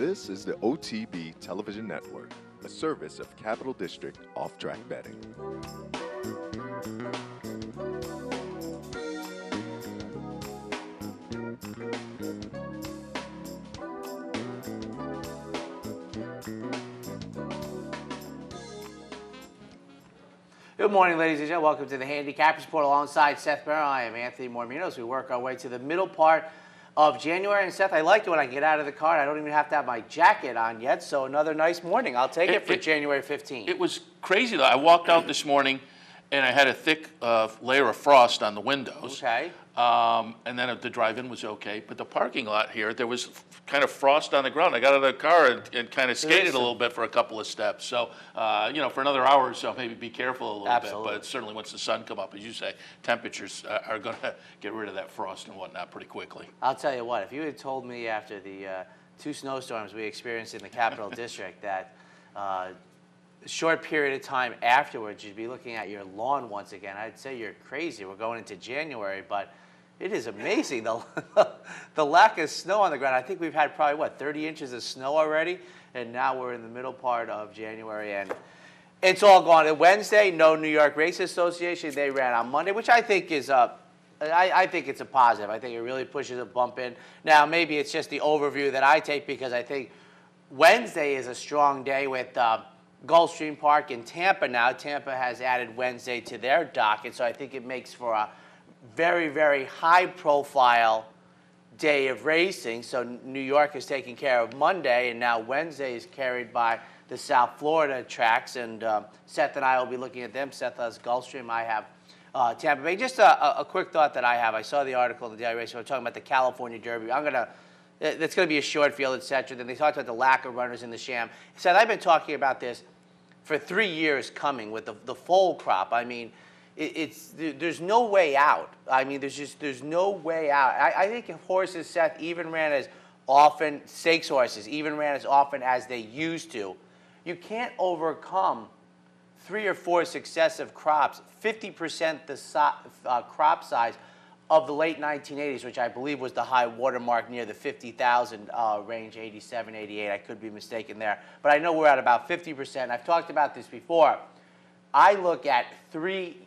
This is the OTB Television Network, a service of Capital District Off-Track Betting. Good morning, ladies and gentlemen. Welcome to the Handicappers Report alongside Seth Barrow. I am Anthony Morminos. We work our way to the middle part of January. And Seth, I like it when I get out of the car. I don't even have to have my jacket on yet. So another nice morning. I'll take it for January 15th. It was crazy, though. I walked out this morning, and I had a thick layer of frost on the windows. Okay. And then the drive-in was okay. But the parking lot here, there was kind of frost on the ground. I got out of the car and kind of skated a little bit for a couple of steps. So, for another hour or so, maybe be careful a little bit. But certainly once the sun come up, as you say, temperatures are going to get rid of that frost and whatnot pretty quickly. I'll tell you what, if you had told me after the two snowstorms we experienced in the Capital District that a short period of time afterwards you'd be looking at your lawn once again, I'd say you're crazy. We're going into January, but it is amazing, the lack of snow on the ground. I think we've had probably, 30 inches of snow already, and now we're in the middle part of January, and it's all gone. And Wednesday, no New York Race Association. They ran on Monday, which I think is I think it's a positive. I think it really pushes a bump in. Now, maybe it's just the overview that I take because I think Wednesday is a strong day with Gulfstream Park in Tampa now. Tampa has added Wednesday to their docket, so I think it makes for a very, very high-profile day of racing. So New York is taking care of Monday, and now Wednesday is carried by the South Florida tracks. And Seth and I will be looking at them. Seth has Gulfstream. I have Tampa Bay. Just a quick thought that I have. I saw the article in the Daily Race. We're talking about the California Derby. That's going to be a short field, et cetera. Then they talked about the lack of runners in the Sham. Seth, I've been talking about this for 3 years coming with the foal crop. I mean, there's no way out. I mean, there's no way out. I think if horses, Seth, even ran as often, stakes horses, even ran as often as they used to, you can't overcome 3 or 4 successive crops, 50% the crop size of the late 1980s, which I believe was the high watermark near the 50,000 range, 87, 88. I could be mistaken there. But I know we're at about 50%. I've talked about this before. I look at 3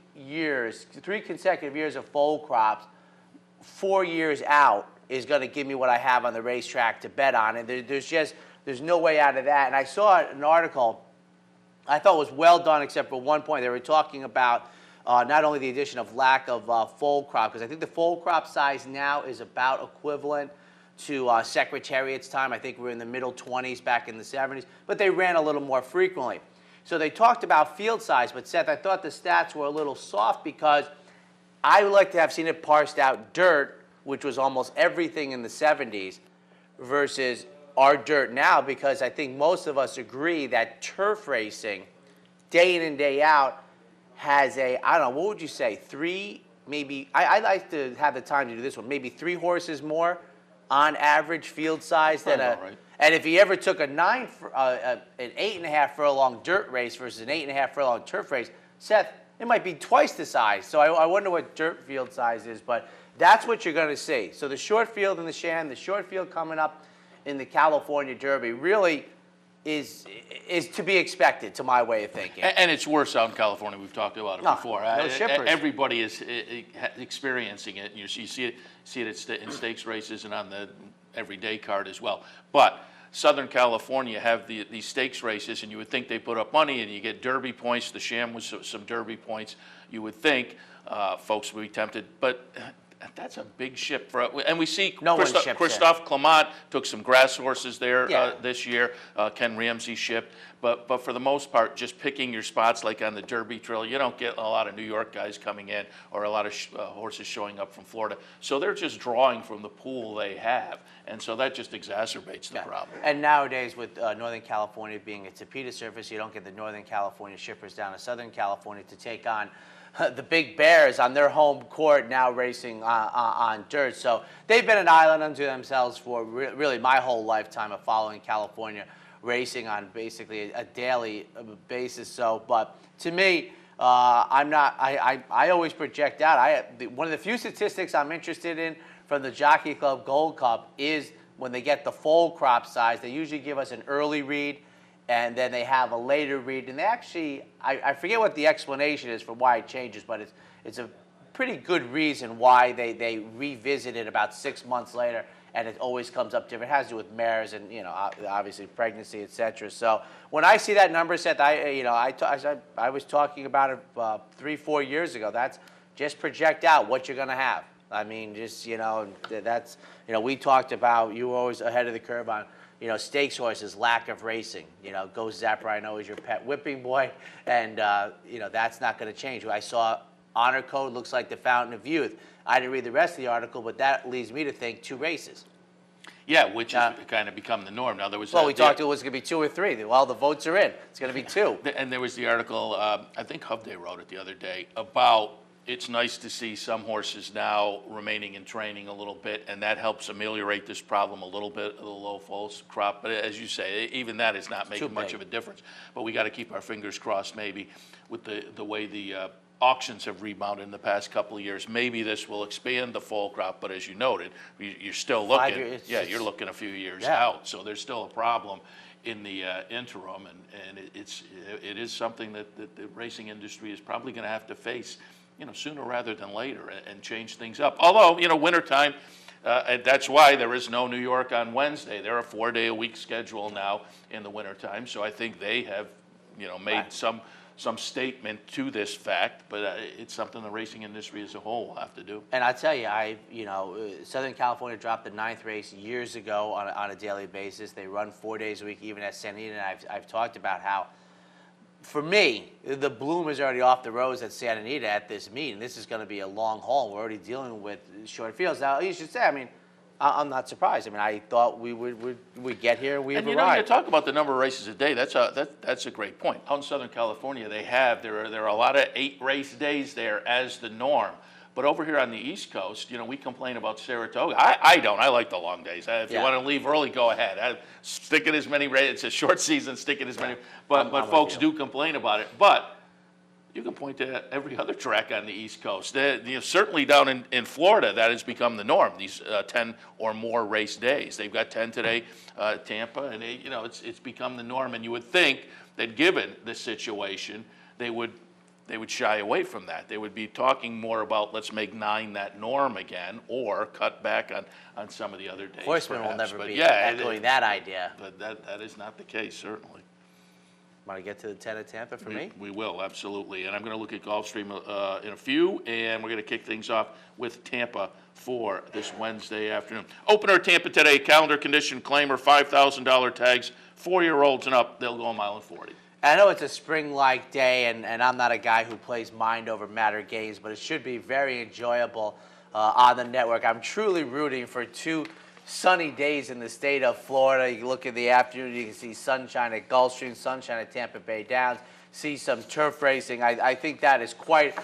consecutive years of foal crops. 4 years out is going to give me what I have on the racetrack to bet on. And there's no way out of that. And I saw an article I thought was well done, except for one point. They were talking about not only the addition of lack of foal crop, because I think the foal crop size now is about equivalent to Secretariat's time. I think we're in the middle 20s back in the 70s, but they ran a little more frequently. So they talked about field size, but Seth, I thought the stats were a little soft because I would like to have seen it parsed out dirt, which was almost everything in the 70s, versus our dirt now, because I think most of us agree that turf racing, day in and day out, has a, I don't know, what would you say, 3, maybe, I like to have the time to do this one, maybe 3 horses more on average field size than right. And if he ever took an 8.5 furlong dirt race versus an 8.5 furlong turf race, Seth, it might be twice the size. So I wonder what dirt field size is, but that's what you're going to see. So the short field in the Sham, the short field coming up in the California Derby really is to be expected, to my way of thinking. And it's worse out in California. We've talked about it before. No shippers. Everybody is experiencing it. You see it in stakes races and on the everyday card as well. But Southern California have these stakes races, and you would think they put up money and you get Derby points. The Sham was some Derby points. You would think folks would be tempted, but that's a big ship and we see Christophe Clement took some grass horses there this year. Ken Ramsey shipped, but for the most part, just picking your spots like on the Derby Trail, you don't get a lot of New York guys coming in or a lot of horses showing up from Florida. So they're just drawing from the pool they have, and so that just exacerbates the problem. And nowadays, with Northern California being a Tapeta surface, you don't get the Northern California shippers down to Southern California to take on the big bears on their home court, now racing on dirt. So they've been an island unto themselves for really my whole lifetime of following California racing on basically a daily basis. So, but to me, I always project out. One of the few statistics I'm interested in from the Jockey Club Gold Cup is when they get the foal crop size, they usually give us an early read, and then they have a later read. And they actually, I forget what the explanation is for why it changes, but it's a pretty good reason why they revisit it about 6 months later, and it always comes up different. It has to do with mares and, you know, obviously pregnancy, et cetera. So when I see that number set, I was talking about it 3-4 years ago. That's just project out what you're going to have. I mean, just, you know, that's, you know, we talked about, you were always ahead of the curve on, you know, stakes horses, lack of racing. You know, Ghost Zapper, I know, is your pet whipping boy, and, you know, that's not going to change. I saw Honor Code looks like the fountain of youth. I didn't read the rest of the article, but that leads me to think 2 races. Yeah, which has kind of become the norm. Now, there was... Well, we talked it was going to be 2 or 3. Well, the votes are in. It's going to be 2. And there was the article, I think Hovde wrote it the other day, about it's nice to see some horses now remaining in training a little bit, and that helps ameliorate this problem a little bit of the low foal crop. But as you say, even that is not making much of a difference. But we got to keep our fingers crossed maybe with the way the auctions have rebounded in the past couple of years. Maybe this will expand the foal crop, but as you noted, you're still looking, you're looking a few years out. So there's still a problem in the interim, and it is something that the racing industry is probably going to have to face, you know, sooner rather than later, and change things up. Although, you know, wintertime, and that's why there is no New York on Wednesday. They're a 4-day-a-week schedule now in the wintertime, so I think they have, you know, made some statement to this fact, but it's something the racing industry as a whole will have to do. And I tell you, Southern California dropped the 9th race years ago on a daily basis. They run 4 days a week, even at Santa Anita. And I've talked about how, for me, the bloom is already off the rose at Santa Anita at this meet, and this is going to be a long haul. We're already dealing with short fields. Now, you should say, I mean, I'm not surprised. I mean, I thought we would get here. We've arrived. And you talk about the number of races a day. That's a great point. Out in Southern California, there are a lot of 8-race days there as the norm. But over here on the East Coast, you know, we complain about Saratoga. I don't. I like the long days. If you want to leave early, go ahead. Stick it as many races. It's a short season. Stick it as many. But folks do complain about it. But you can point to every other track on the East Coast. Certainly down in Florida, that has become the norm, these 10 or more race days. They've got 10 today, Tampa, and it's become the norm. And you would think that given the situation, they would shy away from that. They would be talking more about let's make 9 that norm again, or cut back on some of the other days. Horsemen will never be echoing that idea. But that is not the case, certainly. Want to get to the 10 at Tampa for me? We will, absolutely. And I'm going to look at Gulfstream in a few, and we're going to kick things off with Tampa for this Wednesday afternoon. Opener Tampa today, calendar condition claimer, $5,000 tags, 4-year-olds and up, they'll go 1 mile and 40. I know it's a spring-like day, and I'm not a guy who plays mind over matter games, but it should be very enjoyable on the network. I'm truly rooting for 2 sunny days in the state of Florida. You look in the afternoon, you can see sunshine at Gulfstream, sunshine at Tampa Bay Downs, see some turf racing. I think that is quite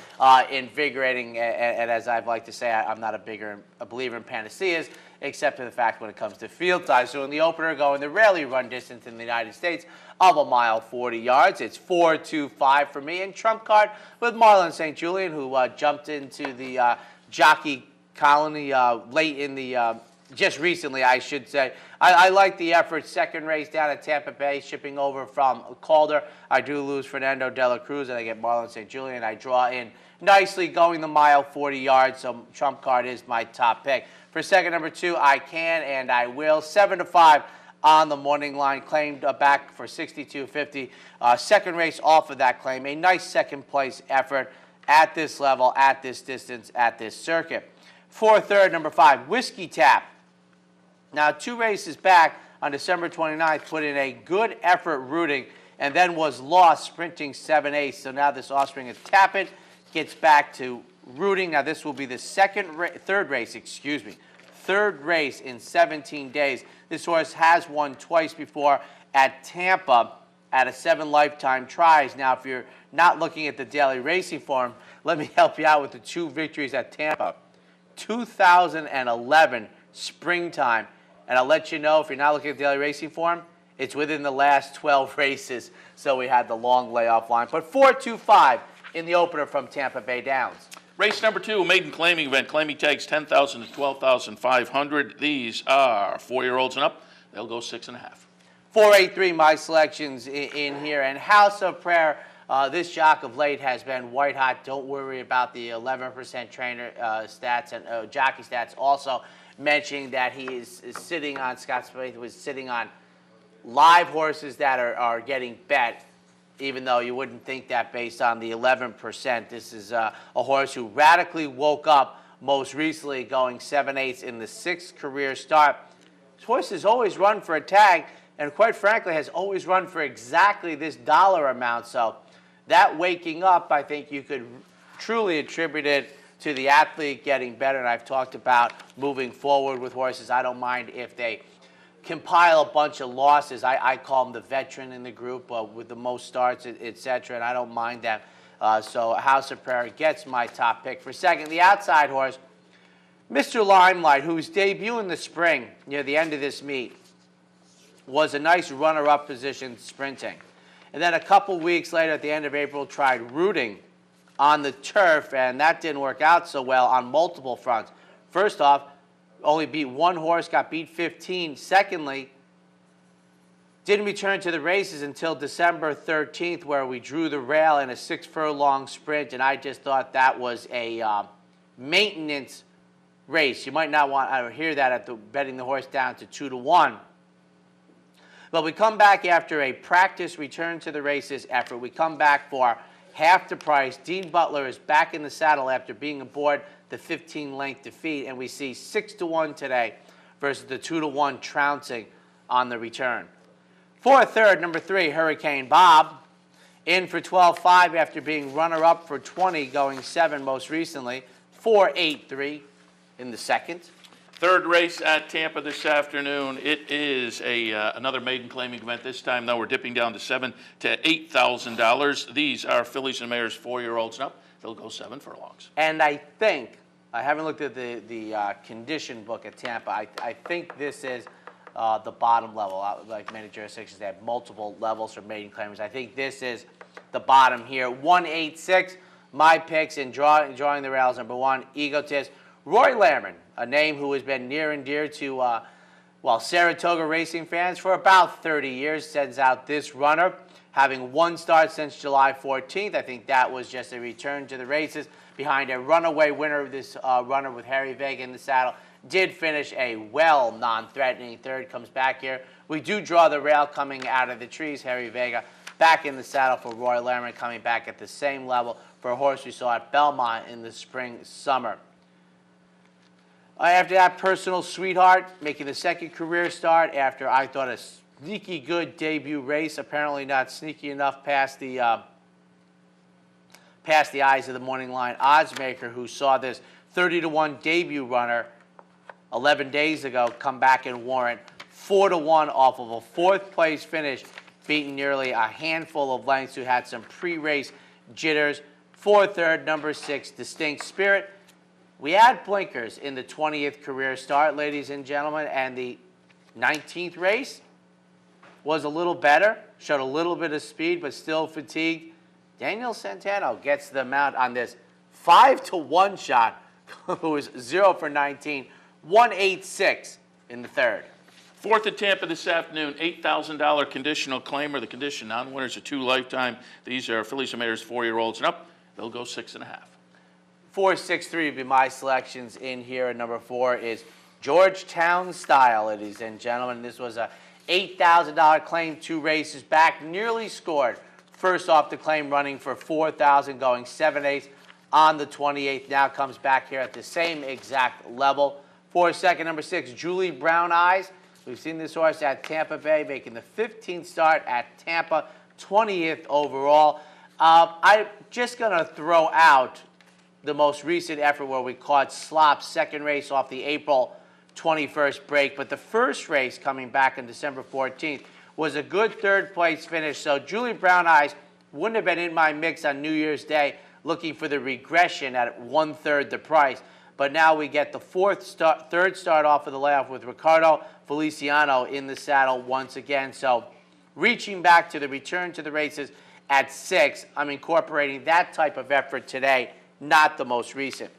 invigorating, and as I'd like to say, I'm not a believer in panaceas, except for the fact when it comes to field size. So in the opener, going the rarely run distance in the United States of 1 mile 40 yards. It's 4.25 for me, and trump card with Marlon St. Julian, who jumped into the jockey colony late in the just recently, I should say. I like the effort. Second race down at Tampa Bay, shipping over from Calder. I do lose Fernando de la Cruz, and I get Marlon St. Julian. I draw in nicely, going the mile 40 yards, so trump card is my top pick. For second number 2, I can and I will. 7-5 on the morning line, claimed back for 62.50. Second race off of that claim. A nice second place effort at this level, at this distance, at this circuit. For third, number 5, Whiskey Tap. Now, 2 races back on December 29th, put in a good effort rooting and then was lost sprinting 7/8. So now this offspring of Tappet gets back to rooting. Now, this will be the third race in 17 days. This horse has won twice before at Tampa at a 7 lifetime tries. Now, if you're not looking at the daily racing form, let me help you out with the 2 victories at Tampa. 2011 springtime. And I'll let you know, if you're not looking at daily racing form, it's within the last 12 races. So we had the long layoff line. But 4.25 in the opener from Tampa Bay Downs. Race number 2, maiden claiming event. Claiming tags 10,000 to 12,500. These are 4-year-olds and up. They'll go 6.5. 483, my selections in here. And House of Prayer, this jock of late has been white hot. Don't worry about the 11% trainer stats and jockey stats. Also mentioning that he is sitting on, Scott Smith was sitting on live horses that are getting bet, even though you wouldn't think that based on the 11%. This is a horse who radically woke up most recently, going 7/8 in the 6th career start. This horse has always run for a tag, and quite frankly has always run for exactly this dollar amount. So that waking up, I think you could truly attribute it to the athlete getting better. And I've talked about moving forward with horses. I don't mind if they compile a bunch of losses. I call him the veteran in the group with the most starts, etc., and I don't mind that. So House of Prayer gets my top pick. For second, the outside horse, Mr. Limelight, whose debut in the spring near the end of this meet was a nice runner-up position sprinting. And then a couple weeks later, at the end of April, tried rooting on the turf, and that didn't work out so well on multiple fronts. First off, only beat one horse, got beat 15. Secondly, didn't return to the races until December 13th, where we drew the rail in a 6-furlong sprint, and I just thought that was a maintenance race. You might not want to hear that at betting the horse down to 2-1. But we come back after a practice return to the races effort. We come back for half the price. Dean Butler is back in the saddle after being aboard the 15-length defeat, and we see 6-1 today versus the 2-1 trouncing on the return. For a third, number 3, Hurricane Bob, in for 12.5 after being runner-up for 20, going 7 most recently. 4.83 in the second. Third race at Tampa this afternoon. It is another maiden claiming event. This time, though, we're dipping down to $7,000 to $8,000. These are fillies and mares, 4-year-olds and up. They'll go 7 furlongs. And I think, I haven't looked at the condition book at Tampa. I think this is the bottom level. Like many jurisdictions, they have multiple levels for maiden claimers. I think this is the bottom here. 186, my picks in drawing the rails. Number 1, Egotist. Roy Lerman, a name who has been near and dear to Saratoga racing fans for about 30 years, sends out this runner, having 1 start since July 14th. I think that was just a return to the races behind a runaway winner of this runner with Harry Vega in the saddle. Did finish a well non-threatening third, comes back here. We do draw the rail coming out of the trees. Harry Vega back in the saddle for Roy Lerman, coming back at the same level for a horse we saw at Belmont in the spring-summer. After that, Personal Sweetheart, making the 2nd career start after I thought a sneaky good debut race. Apparently not sneaky enough past the eyes of the morning line odds maker, who saw this 30-1 debut runner 11 days ago come back and warrant 4-1 off of a 4th place finish, beating nearly a handful of lengths, who had some pre-race jitters. For third, number 6, Distinct Spirit. We had blinkers in the 20th career start, ladies and gentlemen, and the 19th race was a little better, showed a little bit of speed, but still fatigued. Daniel Santano gets the mount on this 5-1 shot, who was 0 for 19, 186 in the third. Fourth at Tampa this afternoon, $8,000 conditional claimer. The condition non-winners are 2 lifetime. These are fillies and mares, 4-year-olds and up. They'll go 6.5. 463 would be my selections in here, and number 4 is Georgetown Style, ladies and gentlemen. This was a $8,000 claim, 2 races back, nearly scored. First off the claim, running for $4,000, going 7/8 on the 28th. Now comes back here at the same exact level. For second, number 6, Julie Brown Eyes. We've seen this horse at Tampa Bay, making the 15th start at Tampa, 20th overall. I'm just going to throw out the most recent effort where we caught Slop's 2nd race off the April 21st break. But the first race coming back on December 14th was a good 3rd place finish. So Julie Brown Eyes wouldn't have been in my mix on New Year's Day looking for the regression at 1/3 the price. But now we get the 3rd start off of the layoff with Ricardo Feliciano in the saddle once again. So reaching back to the return to the races at 6, I'm incorporating that type of effort today not the most recent.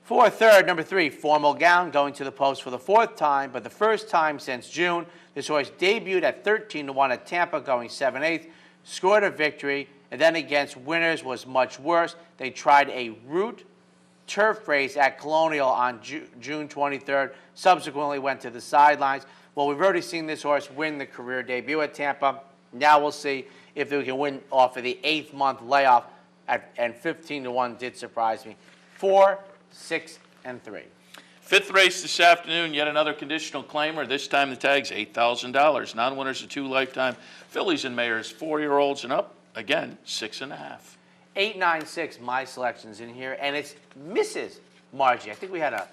For third, number 3, Formal Gown, going to the post for the 4th time, but the first time since June. This horse debuted at 13-1 at Tampa, going 7/8, scored a victory, and then against winners was much worse. They tried a route turf race at Colonial on June 23rd, subsequently went to the sidelines. Well, we've already seen this horse win the career debut at Tampa. Now we'll see if they can win off of the 8th-month layoff, and 15-1 did surprise me. 4, 6, and 3. 5th race this afternoon, yet another conditional claimer. This time the tag's $8,000. Non-winners are 2 lifetime fillies and mares, 4-year-olds and up. Again, 6.5. 8, 9, 6, my selections in here, and it's Mrs. Margie. I think we had a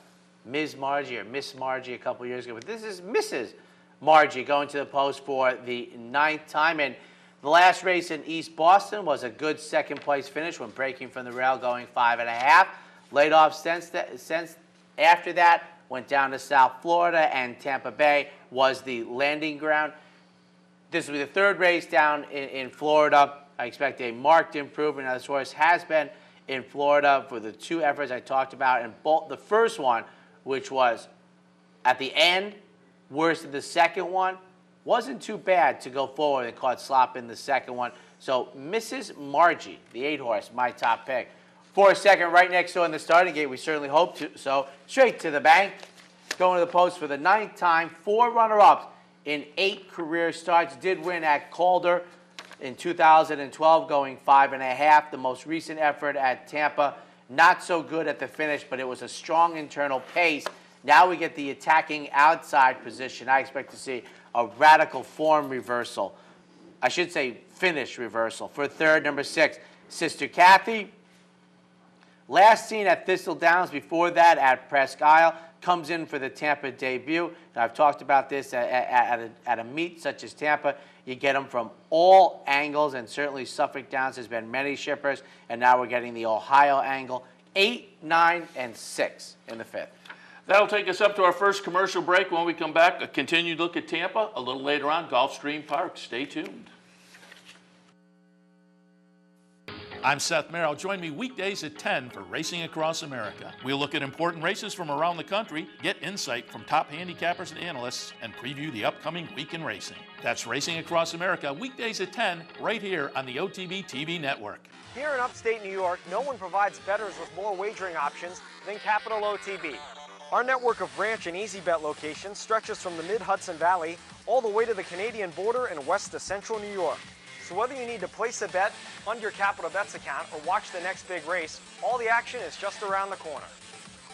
Ms. Margie or Miss Margie a couple years ago, but this is Mrs. Margie going to the post for the 9th time. And the last race in East Boston was a good second-place finish when breaking from the rail, going 5.5. Laid off since after that, went down to South Florida, and Tampa Bay was the landing ground. This will be the 3rd race down in Florida. I expect a marked improvement. Now, this horse has been in Florida for the 2 efforts I talked about, and both the first one, which was at the end, worse than the second one, wasn't too bad to go forward and caught slop in the second one. So Mrs. Margie, the 8 horse, my top pick. For a second, right next door in the starting gate, we certainly hope to. So straight to the bank, going to the post for the 9th time, 4 runner-ups in 8 career starts. Did win at Calder in 2012, going 5.5. The most recent effort at Tampa, not so good at the finish, but it was a strong internal pace. Now we get the attacking outside position. I expect to see a radical form reversal. I should say finish reversal. For third, number 6, Sister Kathy. Last seen at Thistle Downs, before that at Presque Isle, comes in for the Tampa debut. And I've talked about this at a meet such as Tampa. You get them from all angles, and certainly Suffolk Downs has been many shippers, and now we're getting the Ohio angle. 8, 9, and 6 in the 5th. That'll take us up to our first commercial break. When we come back, a continued look at Tampa. A little later on, Gulfstream Park. Stay tuned. I'm Seth Merrill. Join me weekdays at 10 for Racing Across America. We'll look at important races from around the country, get insight from top handicappers and analysts, and preview the upcoming week in racing. That's Racing Across America, weekdays at 10, right here on the OTB TV network. Here in upstate New York, no one provides bettors with more wagering options than Capital OTB. Our network of ranch and easy bet locations stretches from the mid-Hudson Valley all the way to the Canadian border and west to central New York. So whether you need to place a bet, fund your Capital Bets account, or watch the next big race, all the action is just around the corner.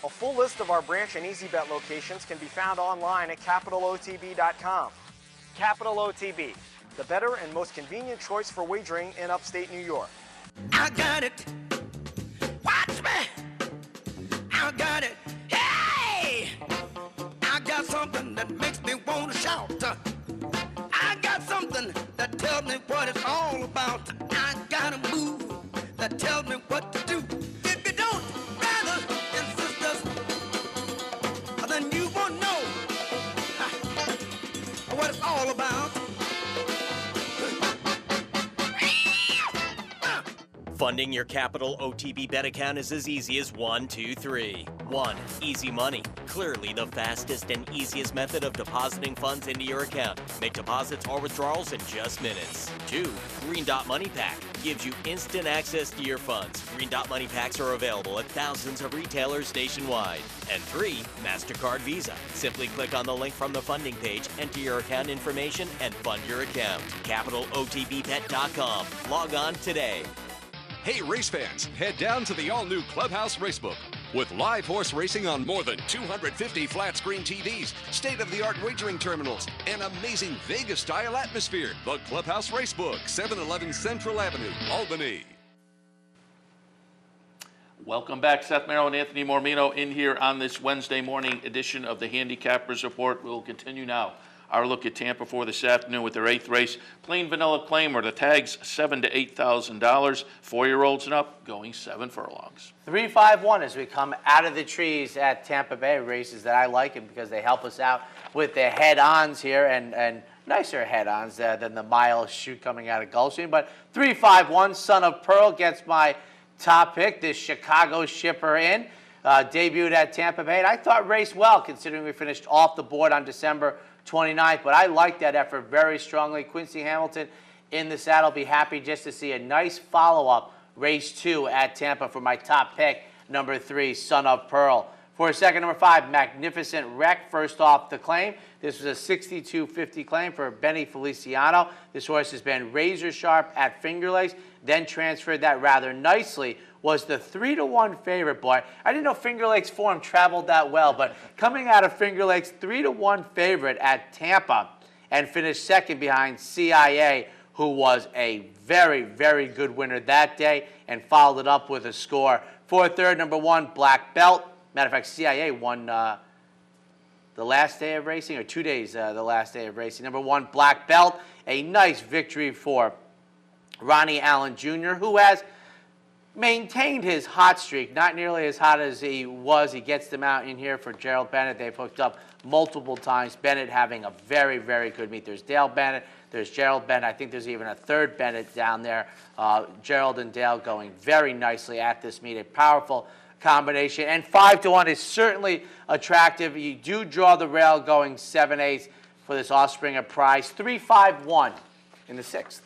A full list of our branch and easy bet locations can be found online at capitalotb.com. Capital OTB, the better and most convenient choice for wagering in upstate New York. I got it. Watch me. I got it. Hey! I got something that makes me want to shout. I got something that tells me what it's all about. I got a move that tells me what to do. If you don't, brothers and sisters, then you won't know what it's all about. Funding your Capital OTB bet account is as easy as 1, 2, 3. 1. Easy Money. Clearly the fastest and easiest method of depositing funds into your account. Make deposits or withdrawals in just minutes. 2. Green Dot Money Pack. Gives you instant access to your funds. Green Dot Money Packs are available at thousands of retailers nationwide. And 3. MasterCard Visa. Simply click on the link from the funding page, enter your account information, and fund your account. CapitalOTBBet.com. Log on today. Hey race fans, head down to the all-new Clubhouse Racebook. With live horse racing on more than 250 flat-screen TVs, state-of-the-art wagering terminals, and amazing Vegas-style atmosphere. The Clubhouse Racebook, 711 Central Avenue, Albany. Welcome back. Seth Merrill and Anthony Mormino in here on this Wednesday morning edition of the Handicappers Report. We'll continue now our look at Tampa for this afternoon with their 8th race. Plain vanilla claimer, the tag's $7,000 to $8,000. 4-year-olds and up, going 7 furlongs. 3, 5, 1 as we come out of the trees at Tampa Bay. Races that I like and because they help us out with the head-ons here and nicer head-ons than the mile shoot coming out of Gulfstream. But 3, 5, 1, Son of Pearl gets my top pick, this Chicago Shipper Inn, debuted at Tampa Bay, and I thought raced well considering we finished off the board on December 29th, but I like that effort very strongly. Quincy Hamilton in the saddle. Be happy just to see a nice follow-up, race 2 at Tampa for my top pick, number 3, Son of Pearl. For second, number 5, Magnificent Wreck, first off the claim. This was a 62.50 claim for Benny Feliciano. This horse has been razor sharp at Finger Lakes, then transferred that rather nicely. Was the 3-1 favorite, boy. I didn't know Finger Lakes form traveled that well, but coming out of Finger Lakes, 3-1 favorite at Tampa, and finished second behind CIA, who was a very, very good winner that day, and followed it up with a score. For third, number 1, Black Belt. Matter of fact, CIA won the last day of racing, or 2 days the last day of racing. Number 1, Black Belt. A nice victory for Ronnie Allen Jr., who has maintained his hot streak, not nearly as hot as he was. He gets them out in here for Gerald Bennett. They've hooked up multiple times. Bennett having a very, very good meet. There's Dale Bennett. There's Gerald Bennett. I think there's even a third Bennett down there. Gerald and Dale going very nicely at this meet. A powerful combination. And 5-1 is certainly attractive. You do draw the rail going 7/8 for this offspring of prize. 3-5-1 in the 6th.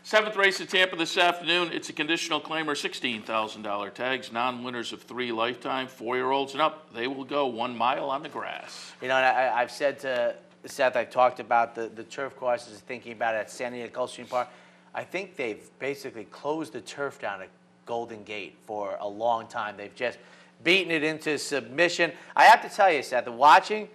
7th race at Tampa this afternoon. It's a conditional claimer, $16,000 tags. Non-winners of 3 lifetime, 4-year-olds and up. They will go 1 mile on the grass. You know, and I've said to Seth, I've talked about the turf courses, thinking about it at San Diego Gulfstream Park. I think they've basically closed the turf down at Golden Gate for a long time. They've just beaten it into submission. I have to tell you, Seth, watching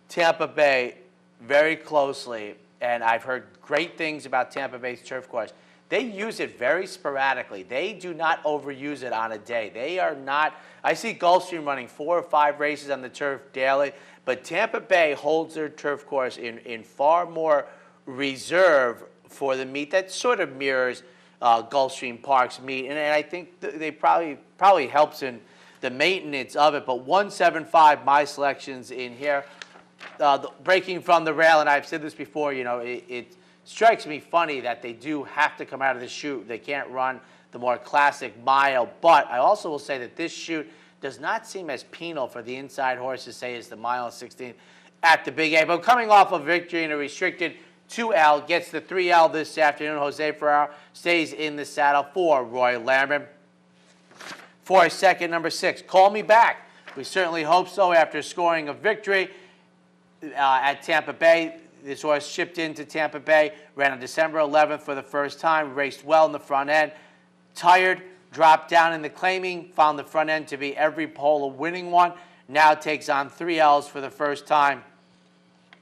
Tampa Bay very closely, and I've heard great things about Tampa Bay's turf course. They use it very sporadically. They do not overuse it on a day. They are not. I see Gulfstream running 4 or 5 races on the turf daily, but Tampa Bay holds their turf course in far more reserve for the meet that sort of mirrors Gulfstream Park's meet, and I think they probably helps in the maintenance of it. But 175, my selections in here. Breaking from the rail, and I've said this before, you know, it strikes me funny that they do have to come out of the chute. They can't run the more classic mile, but I also will say that this chute does not seem as penal for the inside horses, say, as the mile 16 at the Big A. But coming off a victory in a restricted 2L, gets the 3L this afternoon. Jose Ferraro stays in the saddle for Roy Lerman. For second, number 6, Call Me Back. We certainly hope so after scoring a victory at Tampa Bay. This horse shipped into Tampa Bay, ran on December 11th for the first time, raced well in the front end. Tired, dropped down in the claiming, found the front end to be every pole a winning one. Now takes on 3Ls for the first time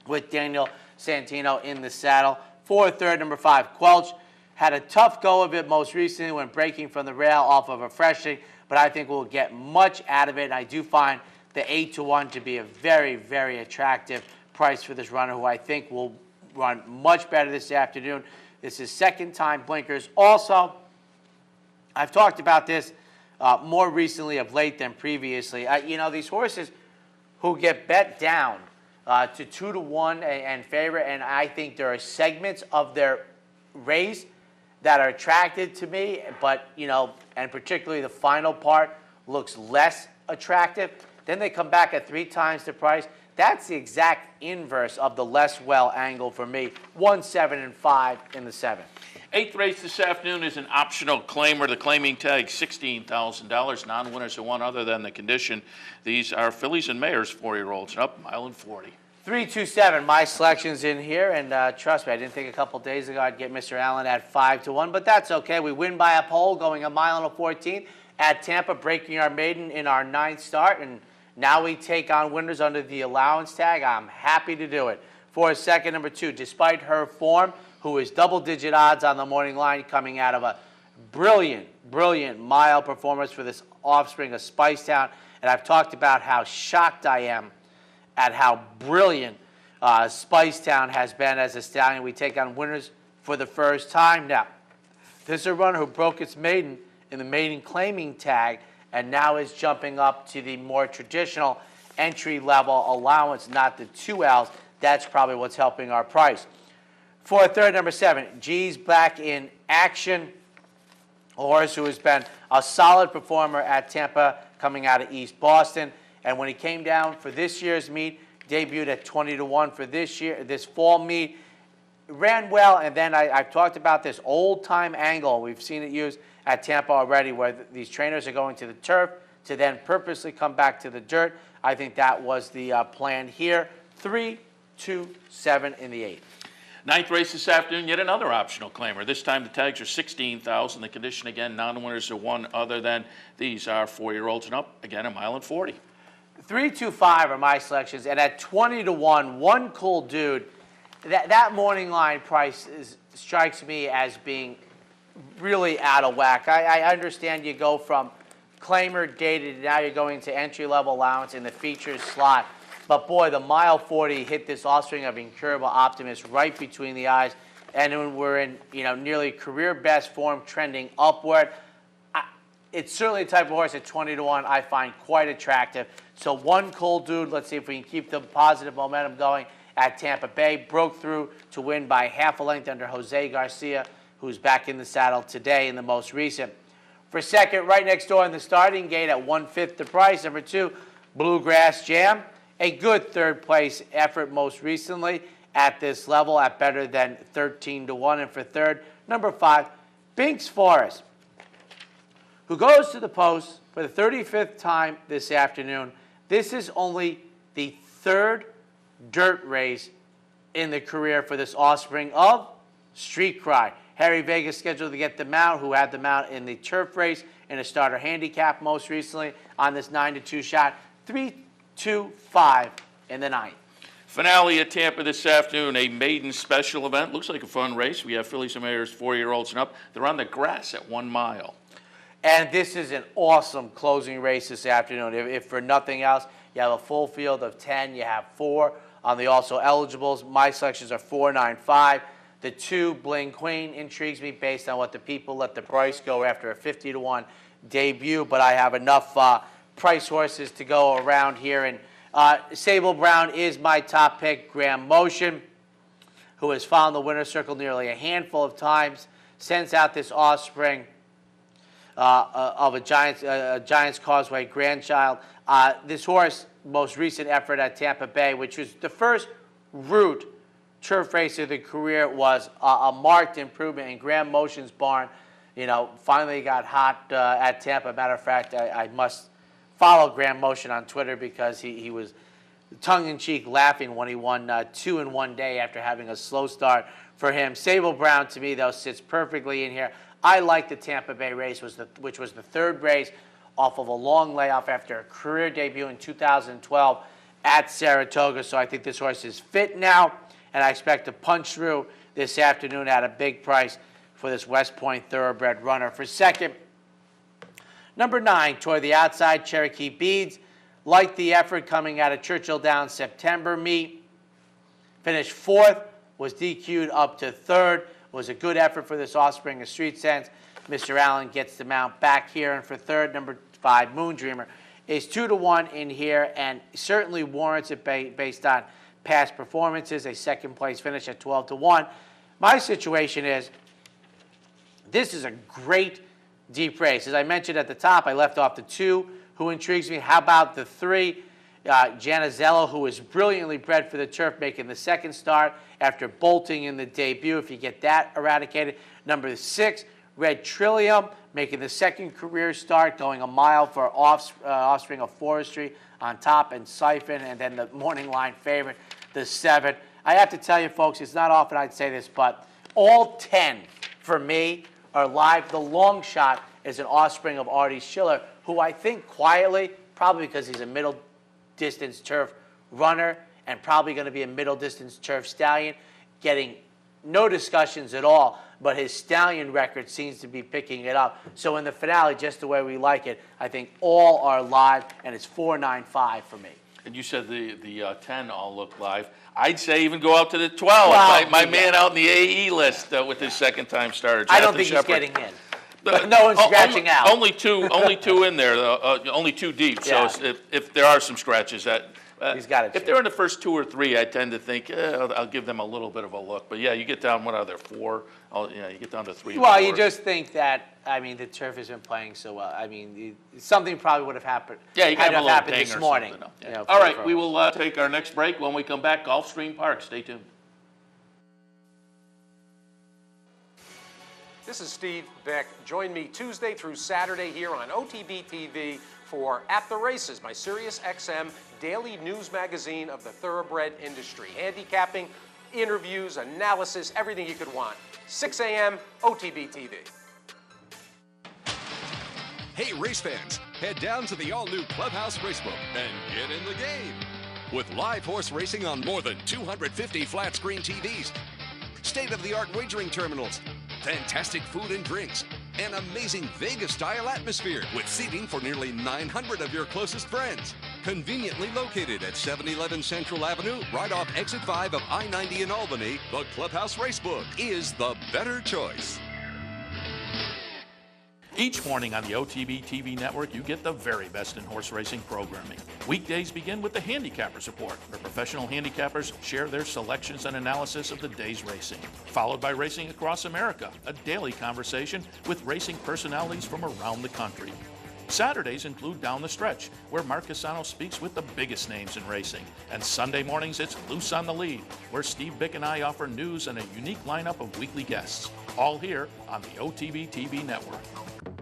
with Daniel Santino in the saddle. For third, number 5, Quelch. Had a tough go of it most recently when breaking from the rail off of a freshing, but I think we'll get much out of it. And I do find the 8-1 to be a very, very attractive price for this runner, who I think will run much better this afternoon. This is second time blinkers. Also, I've talked about this more recently of late than previously. You know, these horses who get bet down to 2-1 and favorite, and I think there are segments of their race that are attracted to me, but, you know, and particularly the final part looks less attractive. Then they come back at 3 times the price. That's the exact inverse of the less well angle for me. 1, 7, and 5 in the 7th. 8th race this afternoon is an optional claimer. The claiming tag, $16,000. Non-winners are one other than the condition. These are fillies and mares, 4-year-olds, and up, 1:40. 3-2-7, my selections in here, and trust me, I didn't think a couple days ago I'd get Mr. Allen at 5-1, but that's okay. We win by a pole, going 1:14 at Tampa, breaking our maiden in our 9th start, and now we take on winners under the allowance tag. I'm happy to do it. For second, number 2, despite her form, who is double-digit odds on the morning line, coming out of a brilliant, brilliant mile performance for this offspring of Spicetown, and I've talked about how shocked I am at how brilliant Spicetown has been as a stallion. We take on winners for the first time. Now, this is a runner who broke its maiden in the maiden claiming tag and now is jumping up to the more traditional entry-level allowance, not the 2Ls. That's probably what's helping our price. For third, number 7, G's back in action. a horse who has been a solid performer at Tampa coming out of East Boston. And when he came down for this year's meet, debuted at 20-1 for this fall meet, ran well. And then I've talked about this old-time angle. We've seen it used at Tampa already, where these trainers are going to the turf to then purposely come back to the dirt. I think that was the plan here. 3, 2, 7 in the 8th. Ninth race this afternoon, yet another optional claimer. This time the tags are $16,000. The condition, again, non-winners are one other than. These are 4-year-olds and up. Again, 1 mile and 40. 3, 2, 5 are my selections, and at 20-1, One Cool Dude. That morning line price strikes me as being really out of whack. I understand you go from claimer dated, now you're going to entry-level allowance in the features slot. But boy, the mile 40 hit this offspring of Incurable Optimist right between the eyes. And when we're in nearly career best form trending upward, it's certainly the type of horse at 20-1 I find quite attractive. So One Cool Dude, let's see if we can keep the positive momentum going at Tampa Bay. Broke through to win by half a length under Jose Garcia, who's back in the saddle today in the most recent. For second, right next door in the starting gate at 1/5 the price. Number 2, Bluegrass Jam. A good third place effort most recently at this level at better than 13-1. And for third, number 5, Binks Forest, who goes to the post for the 35th time this afternoon. This is only the 3rd dirt race in the career for this offspring of Street Cry. Harry Vegas scheduled to get the mount, who had the mount in the turf race in a starter handicap most recently on this 9-2 shot. 3, 2, 5 in the 9th. Finale at Tampa this afternoon, a maiden special event. Looks like a fun race. We have fillies and mares, 4-year-olds and up. They're on the grass at 1 mile. And this is an awesome closing race this afternoon. If for nothing else, you have a full field of 10. You have 4 on the also eligibles. My selections are 4, 9, 5. The 2, Bling Queen, intrigues me based on what the people let the price go after a 50-1 debut. But I have enough price horses to go around here. And Sable Brown is my top pick. Graham Motion, who has found the winner's circle nearly a handful of times, sends out this offspring of a Giants Causeway grandchild. This horse, most recent effort at Tampa Bay, which was the first route turf race of the career, was a marked improvement in Graham Motion's barn. Finally got hot at Tampa. Matter of fact, I must follow Graham Motion on Twitter because he was tongue-in-cheek laughing when he won 2 in one day after having a slow start for him. Sable Brown, to me, though, sits perfectly in here. I like the Tampa Bay race, which was the 3rd race off of a long layoff after a career debut in 2012 at Saratoga. So I think this horse is fit now, and I expect to punch through this afternoon at a big price for this West Point thoroughbred runner. For second, number 9, toward the outside, Cherokee Beads. Liked the effort coming out of Churchill Downs September meet. Finished 4th, was DQ'd up to 3rd. Was a good effort for this offspring of Street Sense. Mr. Allen gets the mount back here. And for third, number 5, Moon Dreamer, is 2-1 in here and certainly warrants it based on past performances. A second place finish at 12-1. My situation is, this is a great deep race. As I mentioned at the top, I left off the 2, who intrigues me. How about the 3, Janizello, who is brilliantly bred for the turf, making the second start after bolting in the debut, if you get that eradicated. Number 6, Red Trillium, making the second career start, going a mile for offspring of Forestry on top, and Siphon, and then the morning line favorite, the 7. I have to tell you, folks, it's not often I'd say this, but all 10 for me are live. The long shot is an offspring of Artie Schiller, who I think quietly, probably because he's a middle distance turf runner and probably going to be a middle distance turf stallion, getting no discussions at all, but his stallion record seems to be picking it up. So in the finale, just the way we like it, I think all are live, and it's 4-9-5 for me. And you said the 10 all look live. I'd say even go out to the 12. My man out in the AE list with his second-time starter, Jonathan I don't think Shepard. he's getting in. But no one's scratching out. Only two in there, though. Only 2 deep. Yeah. So if there are some scratches, that He's got it. If they're in the first 2 or 3, I tend to think I'll give them a little bit of a look. But yeah, you get down, what are there, 4? You get down to 3. Well, or you more. just think that, I mean, the turf has been playing so well. I mean, something probably would have happened. Yeah, you got had a to have little happened ding this or morning. something. You Yeah. know, All right, for- we will take our next break. When we come back, Gulfstream Park. Stay tuned. This is Steve Beck. Join me Tuesday through Saturday here on OTB TV for At the Races, my Sirius XM daily news magazine of the thoroughbred industry. Handicapping, interviews, analysis, everything you could want. 6 a.m. OTB TV. Hey, race fans, head down to the all-new Clubhouse Racebook and get in the game. With live horse racing on more than 250 flat-screen TVs, state-of-the-art wagering terminals, fantastic food and drinks, an amazing Vegas-style atmosphere with seating for nearly 900 of your closest friends. Conveniently located at 711 Central Avenue, right off Exit 5 of I-90 in Albany, the Clubhouse Racebook is the better choice. Each morning on the OTB TV network, you get the very best in horse racing programming. Weekdays begin with the Handicappers Report, where professional handicappers share their selections and analysis of the day's racing. Followed by Racing Across America, a daily conversation with racing personalities from around the country. Saturdays include Down the Stretch, where Mark Casano speaks with the biggest names in racing. And Sunday mornings, it's Loose on the Lead, where Steve Bick and I offer news and a unique lineup of weekly guests. All here on the OTB TV network.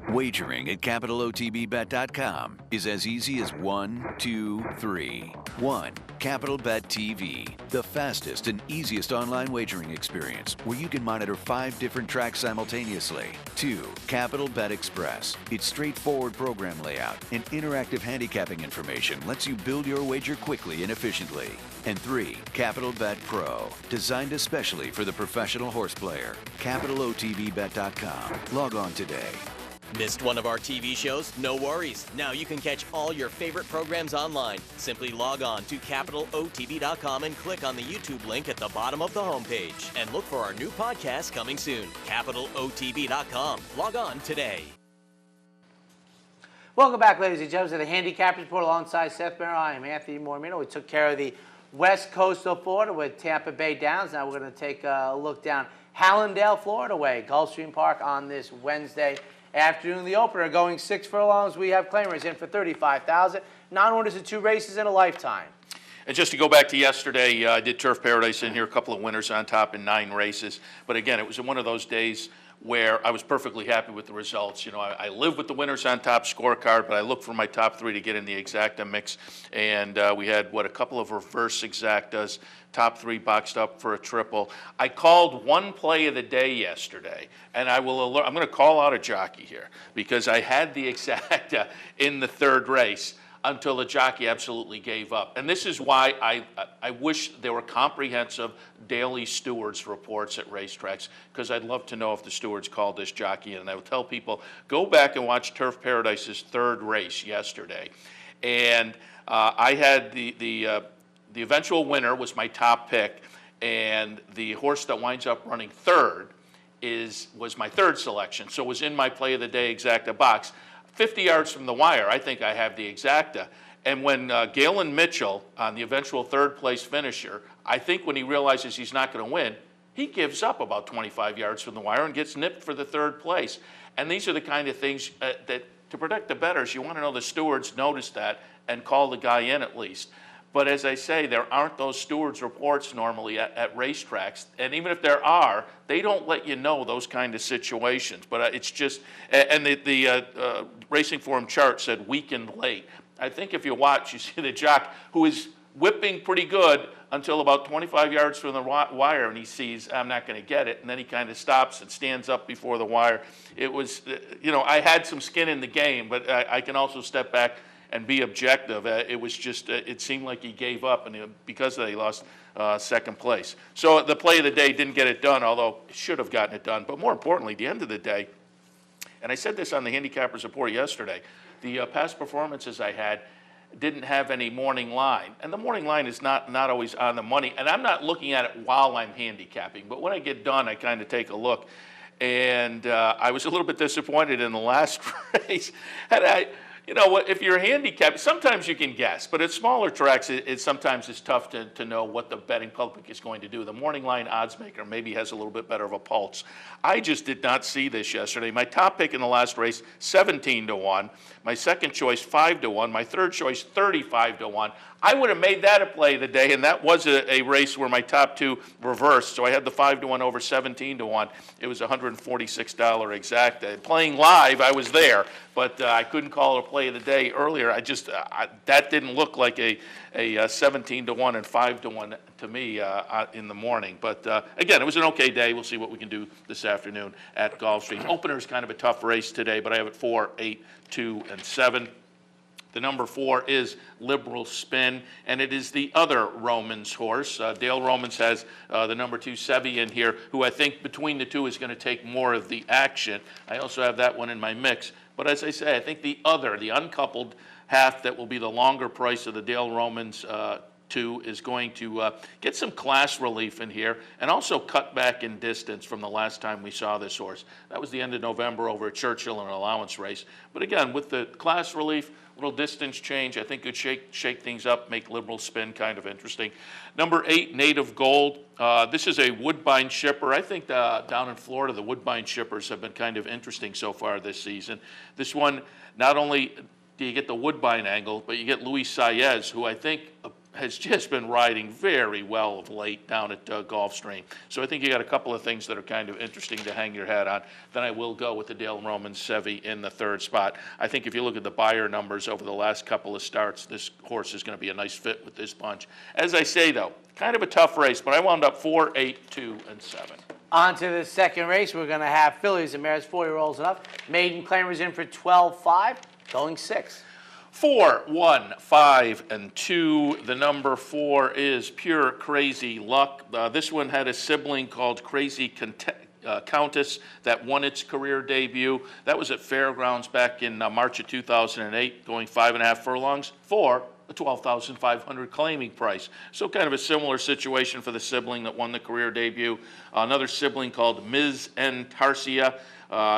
Wagering at CapitalOTBBet.com is as easy as 1, 2, 3. 1. Capital Bet TV, the fastest and easiest online wagering experience where you can monitor 5 different tracks simultaneously. 2. Capital Bet Express. Its straightforward program layout and interactive handicapping information lets you build your wager quickly and efficiently. And 3. Capital Bet Pro, designed especially for the professional horse player. CapitalOTBBet.com. Log on today. Missed one of our TV shows? No worries. Now you can catch all your favorite programs online. Simply log on to CapitalOTB.com and click on the YouTube link at the bottom of the homepage. And look for our new podcast coming soon. CapitalOTB.com. Log on today. Welcome back, ladies and gentlemen, to the Handicappers Report alongside Seth Merrill. I am Anthony Mormino. We took care of the West Coastal Florida with Tampa Bay Downs. Now we're going to take a look down Hallandale, Florida way, Gulfstream Park on this Wednesday afternoon. The opener going 6 furlongs. We have claimers in for $35,000. Non-winners of 2 races in a lifetime. And just to go back to yesterday, I did Turf Paradise in here, a couple of winners on top in 9 races. But again, it was one of those days where I was perfectly happy with the results. You know, I live with the winners on top scorecard, but I look for my top 3 to get in the exacta mix. And we had, a couple of reverse exactas, top 3 boxed up for a triple. I called one play of the day yesterday, and I'm going to call out a jockey here because I had the exacta in the 3rd race until the jockey absolutely gave up. And this is why I wish there were comprehensive daily stewards reports at racetracks, because I'd love to know if the stewards called this jockey in. And I would tell people, go back and watch Turf Paradise's 3rd race yesterday. And I had the eventual winner was my top pick, and the horse that winds up running 3rd was my 3rd selection. So it was in my play of the day exacta box. 50 yards from the wire, I think I have the exacta. And when Galen Mitchell, on the eventual 3rd place finisher, I think when he realizes he's not going to win, he gives up about 25 yards from the wire and gets nipped for the 3rd place. And these are the kind of things that, to protect the bettors, you want to know the stewards notice that and call the guy in at least. But as I say, there aren't those stewards reports normally at racetracks. And even if there are, they don't let you know those kind of situations. But it's just, and the Racing Forum chart said weakened late. I think if you watch, you see the jock who is whipping pretty good until about 25 yards from the wire, and he sees, I'm not going to get it. And then he kind of stops and stands up before the wire. It was, I had some skin in the game, but I can also step back and be objective. It was just, it seemed like he gave up, and because of that, he lost 2nd place. So the play of the day didn't get it done, although it should have gotten it done. But more importantly, the end of the day, and I said this on the Handicappers Report yesterday, the past performances I had didn't have any morning line. And the morning line is not always on the money. And I'm not looking at it while I'm handicapping, but when I get done, I kind of take a look. And I was a little bit disappointed in the last race. And You know what? If you're handicapped, sometimes you can guess, but at smaller tracks, sometimes it's tough to know what the betting public is going to do. The morning line odds maker maybe has a little bit better of a pulse. I just did not see this yesterday. My top pick in the last race, 17-1. My second choice, 5-1. My third choice, 35-1. I would have made that a play of the day, and that was a race where my top two reversed. So I had the 5-1 over 17-1. It was $146 exact. Playing live, I was there, but I couldn't call it a play of the day earlier. That didn't look like a 17-1 and 5-1 to me in the morning. But again, it was an okay day. We'll see what we can do this afternoon at Gulfstream. Opener is kind of a tough race today, but I have it 4, 8, 2, and 7. The number 4 is Liberal Spin, and it is the other Romans horse. Dale Romans has the number 2 Sevi in here, who I think between the two is going to take more of the action. I also have that one in my mix. But as I say, I think the uncoupled half that will be the longer price of the Dale Romans 2 is going to get some class relief in here and also cut back in distance from the last time we saw this horse. That was the end of November over at Churchill in an allowance race. But again, with the class relief, little distance change, I think could shake things up, make Liberal Spin kind of interesting. Number 8, Native Gold. This is a Woodbine shipper. I think down in Florida, the Woodbine shippers have been kind of interesting so far this season. This one, not only do you get the Woodbine angle, but you get Luis Saez, who I think has just been riding very well of late down at Gulfstream. So I think you got a couple of things that are kind of interesting to hang your hat on. Then I will go with the Dale Romans Sevi in the third spot. I think if you look at the buyer numbers over the last couple of starts, this horse is going to be a nice fit with this bunch. As I say, though, kind of a tough race, but I wound up 4, 8, 2, and 7. On to the second race. We're going to have fillies and mares, 4-year-olds and up. Maiden claimers in for 12-5, going 6. 4, 1, 5, and 2. The number 4 is Pure Crazy Luck. This one had a sibling called Crazy Countess that won its career debut. That was at Fairgrounds back in March of 2008, going 5.5 furlongs for a $12,500 claiming price. So kind of a similar situation for the sibling that won the career debut. Another sibling called Ms. N. Tarsia,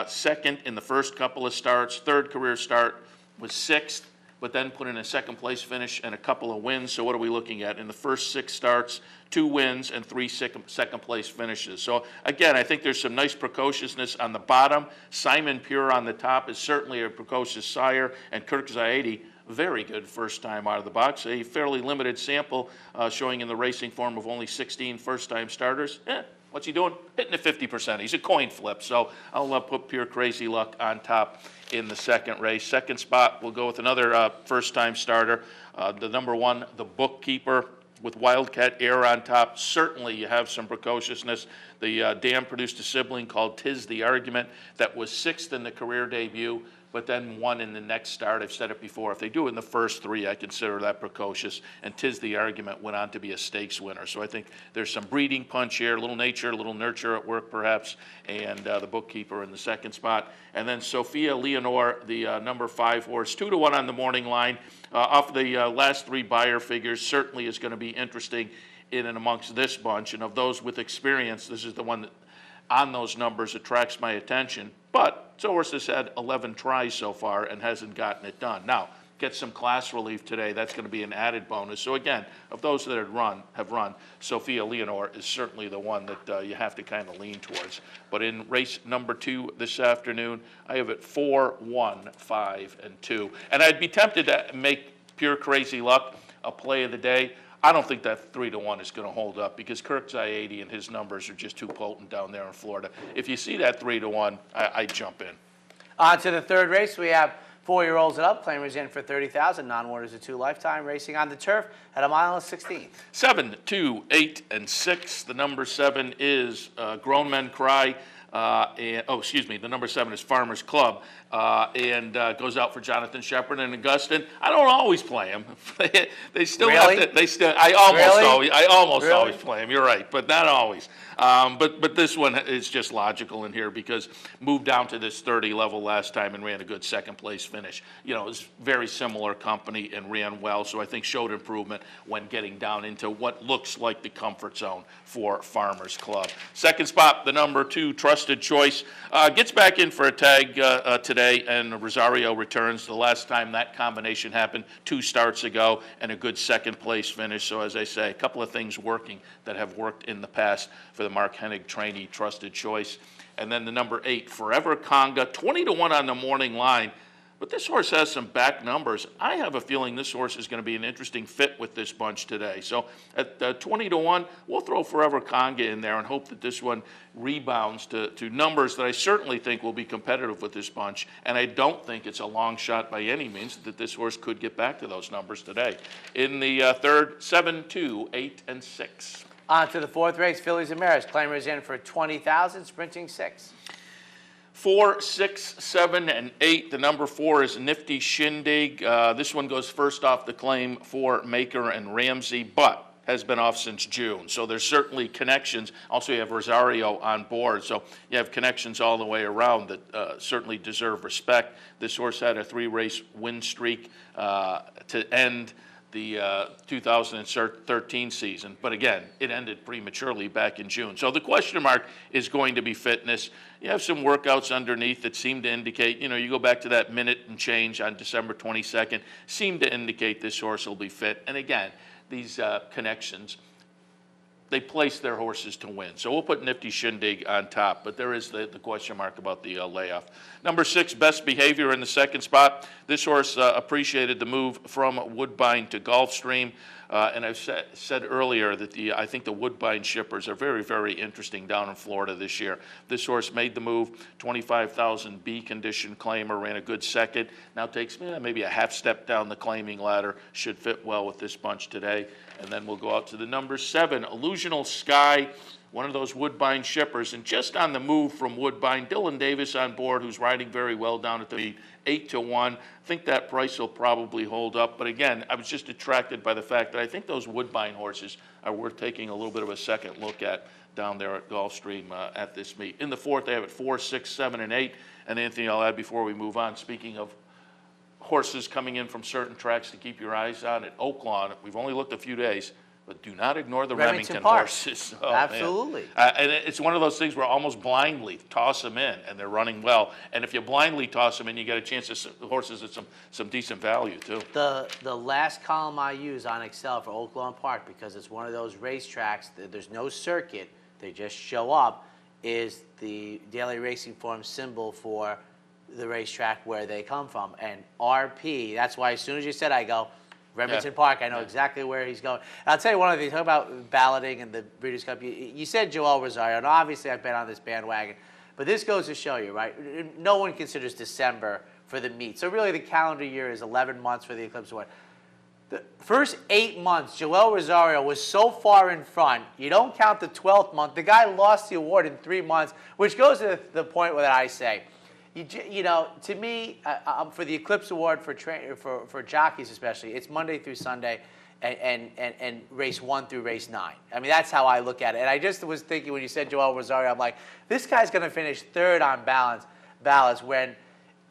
second in the first couple of starts. Third career start was 6th. But then put in a second place finish and a couple of wins. So what are we looking at? In the first 6 starts, 2 wins and 3 second place finishes. So again, I think there's some nice precociousness on the bottom. Simon Pure on the top is certainly a precocious sire, and Kirk Zaidi, very good first time out of the box. A fairly limited sample showing in the racing form of only 16 first-time starters. What's he doing? Hitting the 50%. He's a coin flip. So I'll put Pure Crazy Luck on top in the second race. Second spot, we'll go with another first-time starter. The number 1, the Bookkeeper, with Wildcat Air on top. Certainly you have some precociousness. The dam produced a sibling called Tis the Argument that was 6th in the career debut, but then won in the next start. I've said it before. If they do it in the first 3, I consider that precocious. And Tis the Argument went on to be a stakes winner. So I think there's some breeding punch here, a little nature, a little nurture at work perhaps, and the Bookkeeper in the second spot. And then Sophia Leonore, the number 5 horse, 2-1 on the morning line. Off the last 3 buyer figures, certainly is going to be interesting in and amongst this bunch. And of those with experience, this is the one that on those numbers attracts my attention. But Horse has had 11 tries so far and hasn't gotten it done. Now, get some class relief today. That's going to be an added bonus. So again, of those that have run, Sophia Leonore is certainly the one that you have to kind of lean towards. But in race number 2 this afternoon, I have it 4, 1, 5, and 2. And I'd be tempted to make Pure Crazy Luck a play of the day. I don't think that 3-1 is going to hold up because Kirk Zaidi and his numbers are just too potent down there in Florida. If you see that 3-1, I jump in. On to the third race. We have 4-year-olds and up. Claimers in for $30,000. Non-warders at 2 lifetime. Racing on the turf at 1.16 miles. 7, 2, 8, and 6. The number 7 is Grown Men Cry. The number 7 is Farmers Club, and goes out for Jonathan Shepard and Augustin. I don't always play him. They still really? have to. I almost really? always play him. You're right, but not always. But this one is just logical in here because moved down to this 30 level last time and ran a good second place finish. You know, it's very similar company and ran well, so I think showed improvement when getting down into what looks like the comfort zone for Farmers Club. Second spot, the number 2, Trust Trusted Choice. Gets back in for a tag today, and Rosario returns. The last time that combination happened 2 starts ago, and a good second place finish. So as I say, a couple of things working that have worked in the past for the Mark Hennig trainee Trusted Choice. And then the number 8, Forever Conga, 20-1 on the morning line. But this horse has some back numbers. I have a feeling this horse is going to be an interesting fit with this bunch today. So at 20-1, we'll throw Forever Conga in there and hope that this one rebounds to numbers that I certainly think will be competitive with this bunch. And I don't think it's a long shot by any means that this horse could get back to those numbers today. In the third, 7, 2, 8, and 6. On to the 4th race, Fillies and Mares. Claimers in for 20,000, sprinting 6. 4, 6, 7, and 8. The number 4 is Nifty Shindig. This one goes first off the claim for Maker and Ramsey, but has been off since June. So there's certainly connections. Also, you have Rosario on board. So you have connections all the way around that certainly deserve respect. This horse had a 3-race win streak to end the 2013 season. But again, it ended prematurely back in June. So the question mark is going to be fitness. You have some workouts underneath that seem to indicate, you go back to that minute and change on December 22nd, seem to indicate this horse will be fit. And again, these connections, they place their horses to win. So we'll put Nifty Shindig on top, but there is the question mark about the layoff. Number 6, Best Behavior in the second spot. This horse appreciated the move from Woodbine to Gulfstream. And I've said earlier that I think the Woodbine shippers are very, very interesting down in Florida this year. This horse made the move, 25,000 B condition claimer, ran a good second. Now takes maybe a half step down the claiming ladder. Should fit well with this bunch today. And then we'll go out to the number 7, Illusional Sky, one of those Woodbine shippers. And just on the move from Woodbine, Dylan Davis on board, who's riding very well down at the 8-1. I think that price will probably hold up. But again, I was just attracted by the fact that I think those Woodbine horses are worth taking a little bit of a second look at down there at Gulfstream at this meet. In the 4th, they have it 4, 6, 7, and 8. And Anthony, I'll add before we move on, speaking of horses coming in from certain tracks to keep your eyes on at Oaklawn, we've only looked a few days, but do not ignore the Remington horses. Oh, absolutely. And it's one of those things where almost blindly toss them in, and they're running well. And if you blindly toss them in, you get a chance at the horses at some decent value, too. The last column I use on Excel for Oaklawn Park, because it's one of those racetracks that there's no circuit, they just show up, is the Daily Racing Form symbol for the racetrack where they come from. And RP, that's why as soon as you said, I go, Remington Park, I know exactly where he's going. And I'll tell you one other thing, talk about balloting and the Breeders' Cup. You said Joel Rosario, and obviously I've been on this bandwagon, but this goes to show you, right? No one considers December for the meet. So really the calendar year is 11 months for the Eclipse Award. The first 8 months, Joel Rosario was so far in front, you don't count the 12th month. The guy lost the award in 3 months, which goes to the point that I say, to me, for the Eclipse Award for jockeys especially, it's Monday through Sunday and race 1 through race 9. I mean, that's how I look at it. And I just was thinking when you said Joel Rosario, I'm like, this guy's going to finish 3rd on balance when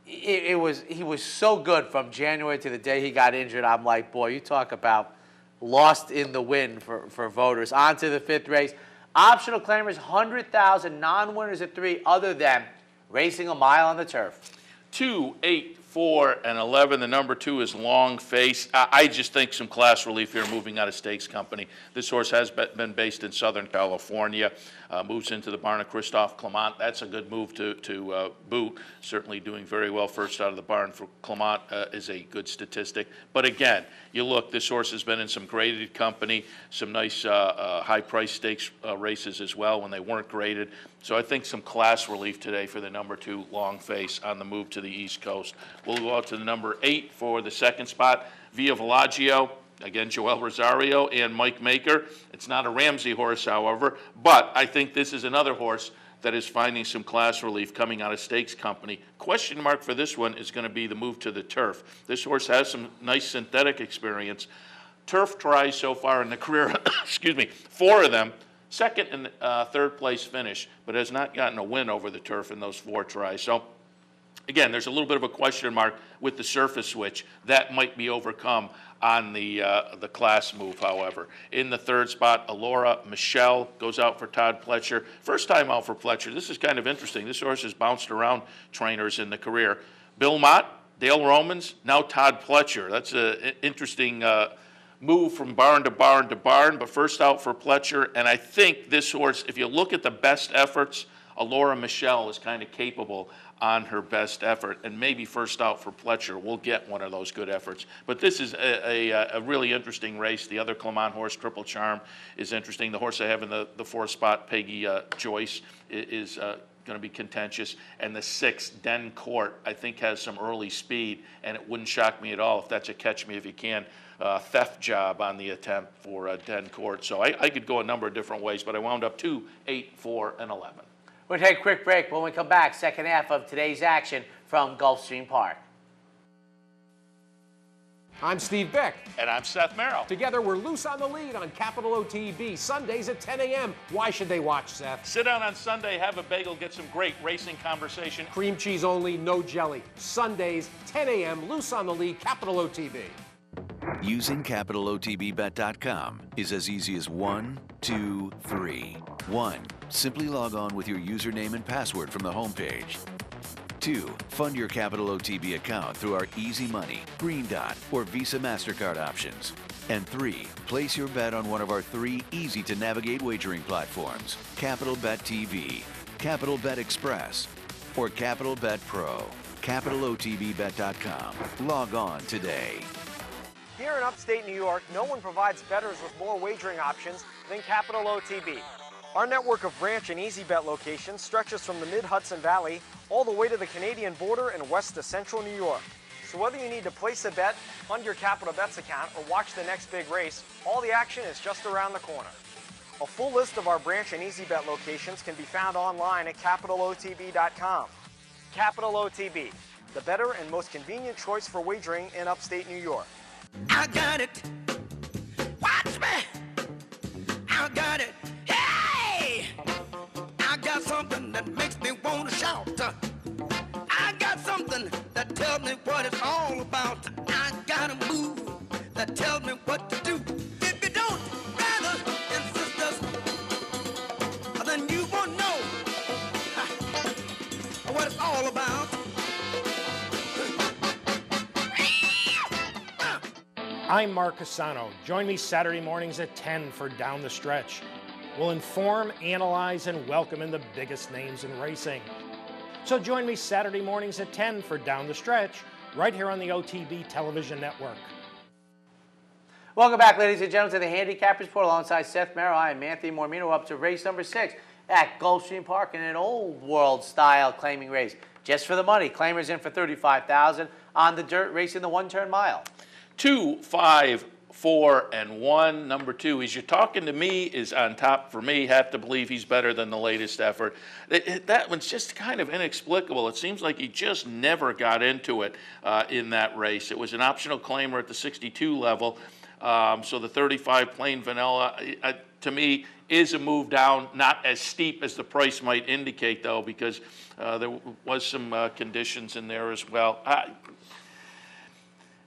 he was so good from January to the day he got injured. I'm like, boy, you talk about lost in the wind for voters. On to the 5th race. Optional claimers, 100,000, non-winners at 3 other than racing a mile on the turf. 2, 8, 4, and 11. The number 2 is Long Face. I just think some class relief here moving out of Stakes Company. This horse has been based in Southern California. Moves into the barn of Christophe Clement. That's a good move to boot. Certainly doing very well first out of the barn for Clement is a good statistic. But again, you look, this horse has been in some graded company, some nice high-price stakes races as well when they weren't graded. So I think some class relief today for the number 2, Long Face, on the move to the East Coast. We'll go out to the number 8 for the second spot, Via Villaggio. Again, Joel Rosario and Mike Maker. It's not a Ramsey horse, however, but I think this is another horse that is finding some class relief coming out of Stakes Company. Question mark for this one is going to be the move to the turf. This horse has some nice synthetic experience. Turf tries so far in the career, 4 of them, 2nd and 3rd place finish, but has not gotten a win over the turf in those 4 tries. So Again, there's a little bit of a question mark with the surface switch. That might be overcome on the class move, however. In the third spot, Alora Michelle goes out for Todd Pletcher. First time out for Pletcher. This is kind of interesting. This horse has bounced around trainers in the career. Bill Mott, Dale Romans, now Todd Pletcher. That's an interesting move from barn to barn to barn, but first out for Pletcher. And I think this horse, if you look at the best efforts, Alora Michelle is kind of capable on her best effort, and maybe first out for Pletcher will get one of those good efforts. But this is a really interesting race. The other Clement horse, Triple Charm, is interesting. The horse I have in the fourth spot, Peggy Joyce, is going to be contentious. And the sixth, Den Court, I think has some early speed, and it wouldn't shock me at all if that's a catch me if you can theft job on the attempt for Den Court. So I could go a number of different ways, but I wound up 2, 8, 4, and 11. We'll take a quick break. When we come back, second half of today's action from Gulfstream Park. I'm Steve Beck. And I'm Seth Merrill. Together, we're loose on the lead on Capital OTB, Sundays at 10 a.m. Why should they watch, Seth? Sit down on Sunday, have a bagel, get some great racing conversation. Cream cheese only, no jelly. Sundays, 10 a.m., loose on the lead, Capital OTB. Using CapitalOTBBet.com is as easy as 1, 2, 3. 1. Simply log on with your username and password from the homepage. 2. Fund your Capital OTB account through our Easy Money, Green Dot, or Visa MasterCard options. And 3. Place your bet on one of our 3 easy-to-navigate wagering platforms, Capital Bet TV, Capital Bet Express, or Capital Bet Pro. CapitalOTBBet.com. Log on today. Here in upstate New York, no one provides bettors with more wagering options than Capital OTB. Our network of branch and easy bet locations stretches from the mid-Hudson Valley all the way to the Canadian border and west to central New York. So whether you need to place a bet, fund your Capital Bets account, or watch the next big race, all the action is just around the corner. A full list of our branch and easy bet locations can be found online at CapitalOTB.com. Capital OTB, the better and most convenient choice for wagering in upstate New York. I got it. Watch me. I got it. Hey! I got something that makes me want to shout. I got something that tells me what it's all about. I got a move that tells me what to do. If you don't, brothers and sisters, then you won't know what it's all about. I'm Mark Cassano. Join me Saturday mornings at 10 for Down the Stretch. We'll inform, analyze, and welcome in the biggest names in racing. So join me Saturday mornings at 10 for Down the Stretch, right here on the OTB television network. Welcome back, ladies and gentlemen, to the Handicappers Report alongside Seth Merrill. I am Anthony Mormino, up to race number 6 at Gulfstream Park in an old world style claiming race. Just for the money, claimers in for $35,000 on the dirt, racing the one-turn mile. 2, 5, 4, and 1. Number 2, Is You Talking to Me is on top for me. Have to believe he's better than the latest effort. That one's just kind of inexplicable. It seems like he just never got into it in that race. It was an optional claimer at the 62 level. So the 35 plain vanilla, to me, is a move down. Not as steep as the price might indicate, though, because there was some conditions in there as well.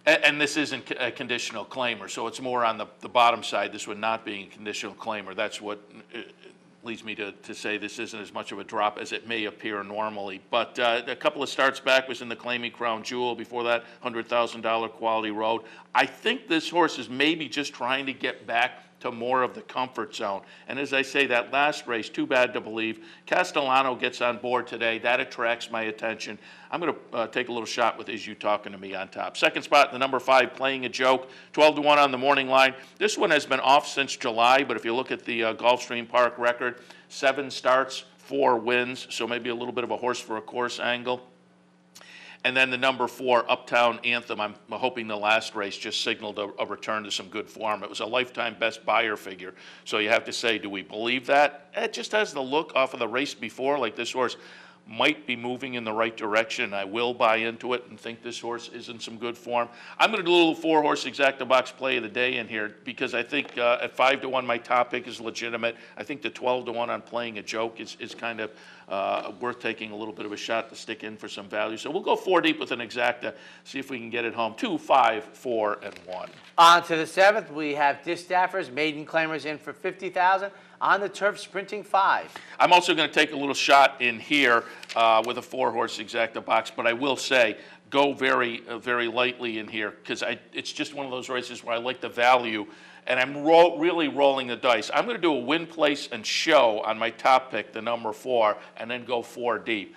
And this isn't a conditional claimer, so it's more on the bottom side, this would not be a conditional claimer. That's what leads me to say this isn't as much of a drop as it may appear normally. But a couple of starts back was in the claiming Crown Jewel. Before that, $100,000 Quality Road. I think this horse is maybe just trying to get back to more of the comfort zone. And as I say, that last race, Too Bad to Believe, Castellano gets on board today. That attracts my attention. I'm going to take a little shot with Is You Talking to Me on top. Second spot, the number 5, Playing a Joke, 12-1 on the morning line. This one has been off since July, but if you look at the Gulfstream Park record, 7 starts, 4 wins, so maybe a little bit of a horse for a course angle. And then the number 4, Uptown Anthem, I'm hoping the last race just signaled a return to some good form. It was a lifetime best buyer figure. So you have to say, do we believe that? It just has the look off of the race before, like this horse might be moving in the right direction. I will buy into it and think this horse is in some good form. I'm going to do a little 4-horse exacta box play of the day in here because I think at 5-1 my top pick is legitimate. I think the 12-1 on Playing a Joke is kind of worth taking a little bit of a shot to stick in for some value. So we'll go 4 deep with an exacta, see if we can get it home. 2, 5, 4, and 1. On to the 7th, we have Distaffers, maiden claimers in for 50,000 on the turf, sprinting 5. I'm also going to take a little shot in here with a 4-horse exacta box, but I will say go very, very lightly in here because it's just one of those races where I like the value, and I'm really rolling the dice. I'm going to do a win, place, and show on my top pick, the number 4, and then go 4 deep.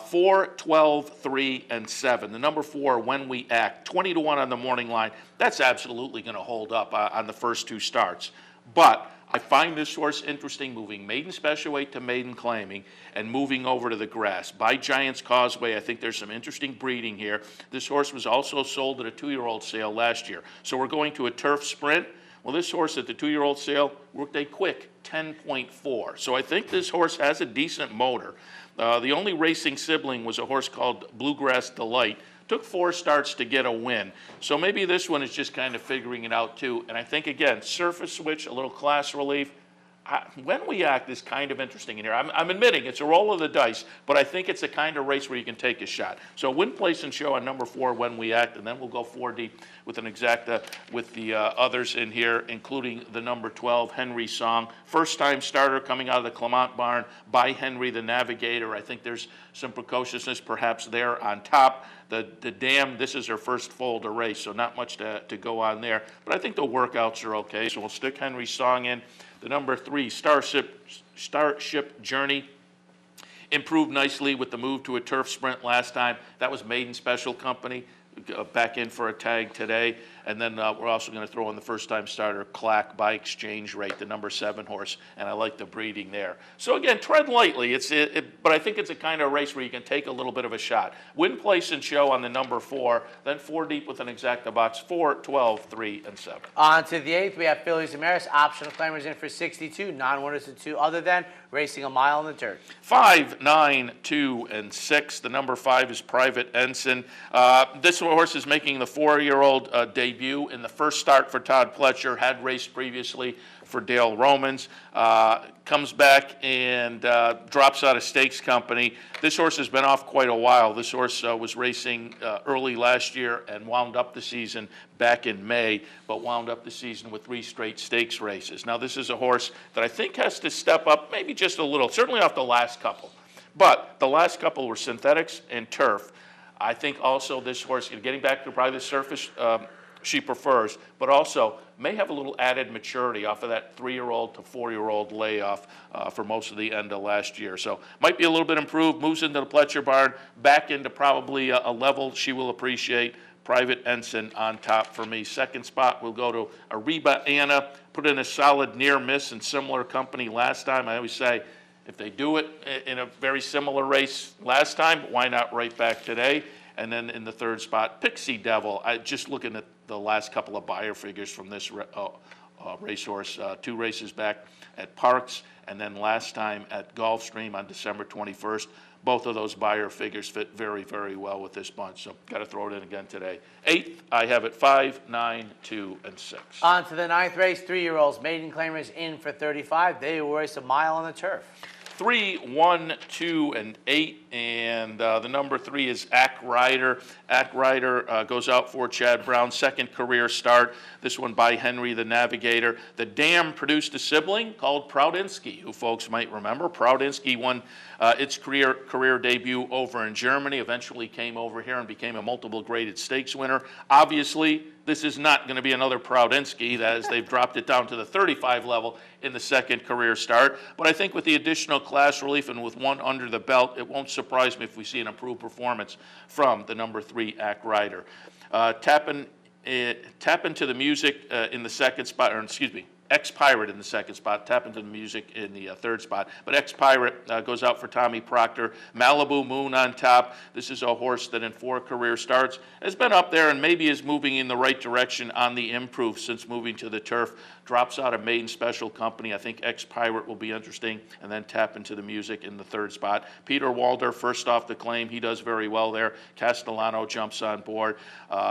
4, 12, 3, and 7. The number 4, When We Act, 20-1 on the morning line. That's absolutely going to hold up on the first 2 starts. But I find this horse interesting, moving maiden special weight to maiden claiming and moving over to the grass. By Giants Causeway, I think there's some interesting breeding here. This horse was also sold at a 2-year-old sale last year. So we're going to a turf sprint. Well, this horse at the 2-year-old sale worked a quick 10.4. So I think this horse has a decent motor. The only racing sibling was a horse called Bluegrass Delight. Took 4 starts to get a win. So maybe this one is just kind of figuring it out too. And I think, again, surface switch, a little class relief. When We Act is kind of interesting in here. I'm admitting it's a roll of the dice, but I think it's a kind of race where you can take a shot. So win, place, and show on number 4, When We Act, and then we'll go 4 deep with an exacta with the others in here, including the number 12, Henry Song. First-time starter coming out of the Clement barn by Henry the Navigator. I think there's some precociousness perhaps there on top. The Dam, this is her first foal to race, so not much to go on there. But I think the workouts are okay, so we'll stick Henry Song in. The number 3, Starship Journey, improved nicely with the move to a turf sprint last time. That was Maiden Special Company, back in for a tag today. And then we're also going to throw in the first-time starter, Clack by Exchange Rate, the number 7 horse, and I like the breeding there. So again, tread lightly. But I think it's a kind of race where you can take a little bit of a shot. Win, place, and show on the number 4, then 4 deep with an exacta box, 4, 12, 3, and 7. On to the 8th, we have Phillies and Maris, optional claimers in for 62, non-winners of 2 other than, racing a mile in the dirt. 5, 9, 2, and 6. The number 5 is Private Ensign. This horse is making the 4-year-old debut in the first start for Todd Pletcher, had raced previously for Dale Romans, comes back and drops out of Stakes Company. This horse has been off quite a while. This horse was racing early last year and wound up the season back in May, but wound up the season with 3 straight stakes races. Now this is a horse that I think has to step up maybe just a little, certainly off the last couple. But the last couple were synthetics and turf. I think also this horse, getting back to probably the surface she prefers, but also may have a little added maturity off of that 3-year-old to 4-year-old layoff for most of the end of last year. So might be a little bit improved, moves into the Pletcher barn, back into probably a level she will appreciate. Private Ensign on top for me. Second spot, we'll go to Ariba Anna, put in a solid near miss in similar company last time. I always say, if they do it in a very similar race last time, why not right back today? And then in the third spot, Pixie Devil. I just looking at the last couple of buyer figures from this racehorse, 2 races back at Parks, and then last time at Gulfstream on December 21st. Both of those buyer figures fit very, very well with this bunch, so got to throw it in again today. 8th, I have it 5, 9, 2, and 6. On to the 9th race, 3-year-olds, maiden claimers in for 35. They will race a mile on the turf. 3, 1, 2, and 8, and the number 3 is Ack Rider. Ack Rider goes out for Chad Brown's second career start. This one by Henry the Navigator. The Dam produced a sibling called Praudinsky, who folks might remember. Praudinsky won its career debut over in Germany, eventually came over here and became a multiple graded stakes winner. Obviously, this is not going to be another Praudinsky, as they've dropped it down to the 35 level in the second career start. But I think with the additional class relief and with one under the belt, it won't surprise me if we see an improved performance from the number 3 Ack Rider. Tap into the music in the second spot, or excuse me, Ex-Pirate in the second spot, Tap Into the Music in the third spot. But Ex-Pirate goes out for Tommy Proctor. Malibu Moon on top. This is a horse that in 4 career starts has been up there and maybe is moving in the right direction on the improve since moving to the turf. Drops out of Maiden Special Company. I think Ex-Pirate will be interesting. And then Tap Into the Music in the third spot. Peter Walder, first off the claim. He does very well there. Castellano jumps on board.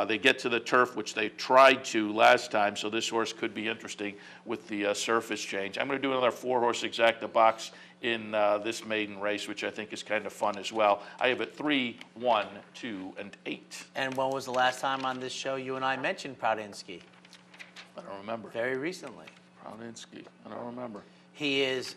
They get to the turf, which they tried to last time, so this horse could be interesting with the surface change. I'm going to do another 4-horse exacta box in this maiden race, which I think is kind of fun as well. I have it 3, 1, 2, and 8. And when was the last time on this show you and I mentioned Praudinsky? I don't remember. Very recently. Praudinsky. I don't remember. He is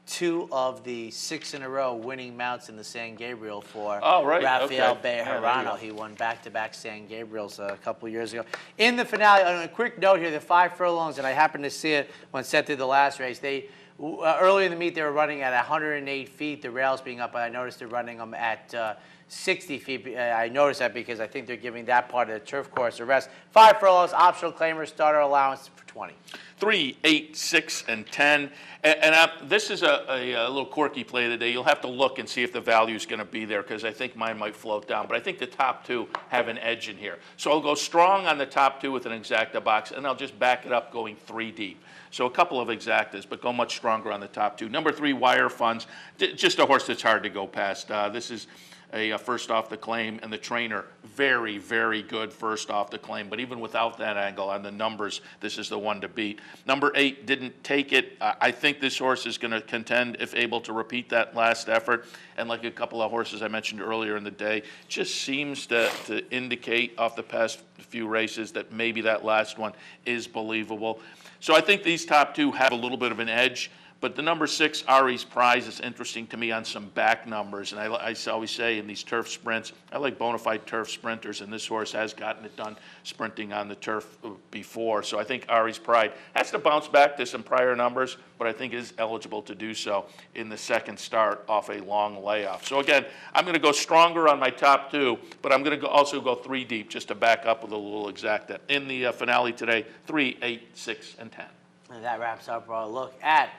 2 of the 6 in a row winning mounts in the San Gabriel for Rafael Bejarano. He won back-to-back San Gabriels a couple years ago. In the finale, on a quick note here, the 5 furlongs, and I happened to see it when Seth did the last race, they early in the meet they were running at 108 feet, the rails being up, but I noticed they're running them at 60 feet. I noticed that because I think they're giving that part of the turf course a rest. 5 furlongs, optional claimer, starter allowance for 20. 3, 8, 6, and 10. And this is a little quirky play today. You'll have to look and see if the value is going to be there because I think mine might float down. But I think the top 2 have an edge in here. So I'll go strong on the top 2 with an exacta box, and I'll just back it up going 3 deep. So a couple of exactas, but go much stronger on the top 2. Number 3, Wire Funds. Just a horse that's hard to go past. This is a first off the claim, and the trainer, very, very good first off the claim. But even without that angle on the numbers, this is the one to beat. Number 8 didn't take it. I think this horse is going to contend if able to repeat that last effort. And like a couple of horses I mentioned earlier in the day, just seems to indicate off the past few races that maybe that last one is believable. So I think these top 2 have a little bit of an edge. But the number 6, Ari's Prize, is interesting to me on some back numbers. And I always say in these turf sprints, I like bona fide turf sprinters, and this horse has gotten it done sprinting on the turf before. So I think Ari's Pride has to bounce back to some prior numbers, but I think is eligible to do so in the second start off a long layoff. So again, I'm going to go stronger on my top 2, but I'm going to also go 3 deep just to back up with a little exacta. In the finale today, 3, 8, 6, and 10. And that wraps up our look at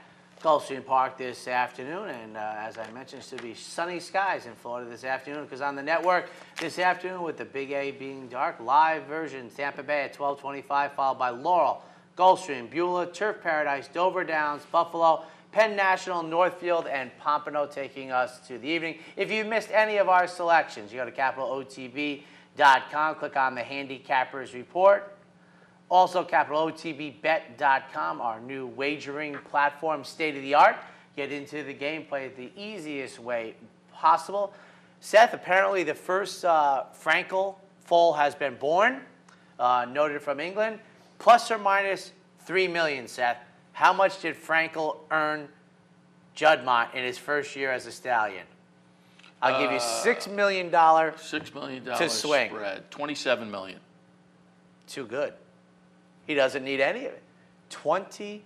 Gulfstream Park this afternoon, and as I mentioned, it's to be sunny skies in Florida this afternoon because on the network this afternoon with the Big A being dark, live version Tampa Bay at 12:25, followed by Laurel, Gulfstream, Beulah, Turf Paradise, Dover Downs, Buffalo, Penn National, Northfield, and Pompano taking us to the evening. If you missed any of our selections, you go to capitalotb.com, click on the Handicappers Report. Also, capitalotbbet.com, our new wagering platform, state-of-the-art. Get into the game, play it the easiest way possible. Seth, apparently the first Frankel foal has been born, noted from England, plus or minus $3 million, Seth. How much did Frankel earn Juddmonte in his first year as a stallion? I'll give you $6 million $6 million to swing. Spread. $27 million. Too good. He doesn't need any of it. $25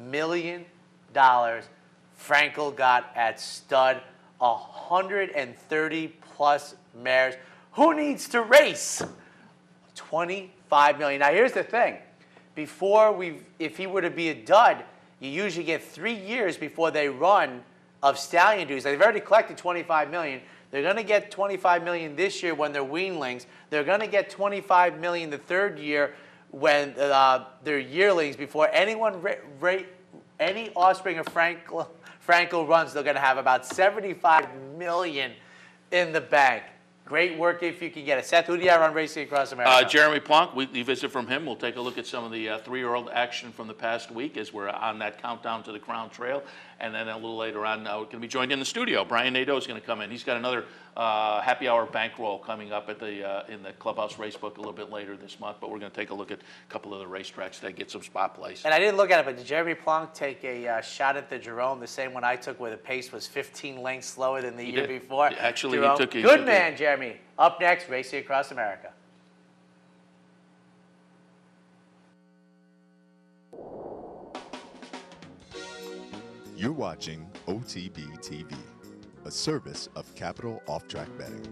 million Frankel got at stud, 130-plus mares. Who needs to race? $25 million. Now, here's the thing. If he were to be a dud, you usually get 3 years before they run of stallion dues. They've already collected $25 million. They're going to get $25 million this year when they're weanlings. They're going to get $25 million the third year when they're yearlings. Before any offspring of Frankel runs, they're going to have about $75 million in the bank. Great work if you can get it. Seth, who do you have on Racing Across America? Jeremy Plonk, weekly visit from him. We'll take a look at some of the 3-year-old action from the past week as we're on that countdown to the Crown Trail. And then a little later on, we're going to be joined in the studio. Brian Nadeau is going to come in. He's got another happy hour bankroll coming up at in the Clubhouse Racebook a little bit later this month. But we're going to take a look at a couple of the racetracks that get some spot plays. And I didn't look at it, but did Jeremy Plonk take a shot at the Jerome, the same one I took where the pace was 15 lengths slower than the year before? Actually, Jerome, he took good man, Jeremy. Up next, Racing Across America. You're watching OTB TV, a service of Capital Off Track Betting.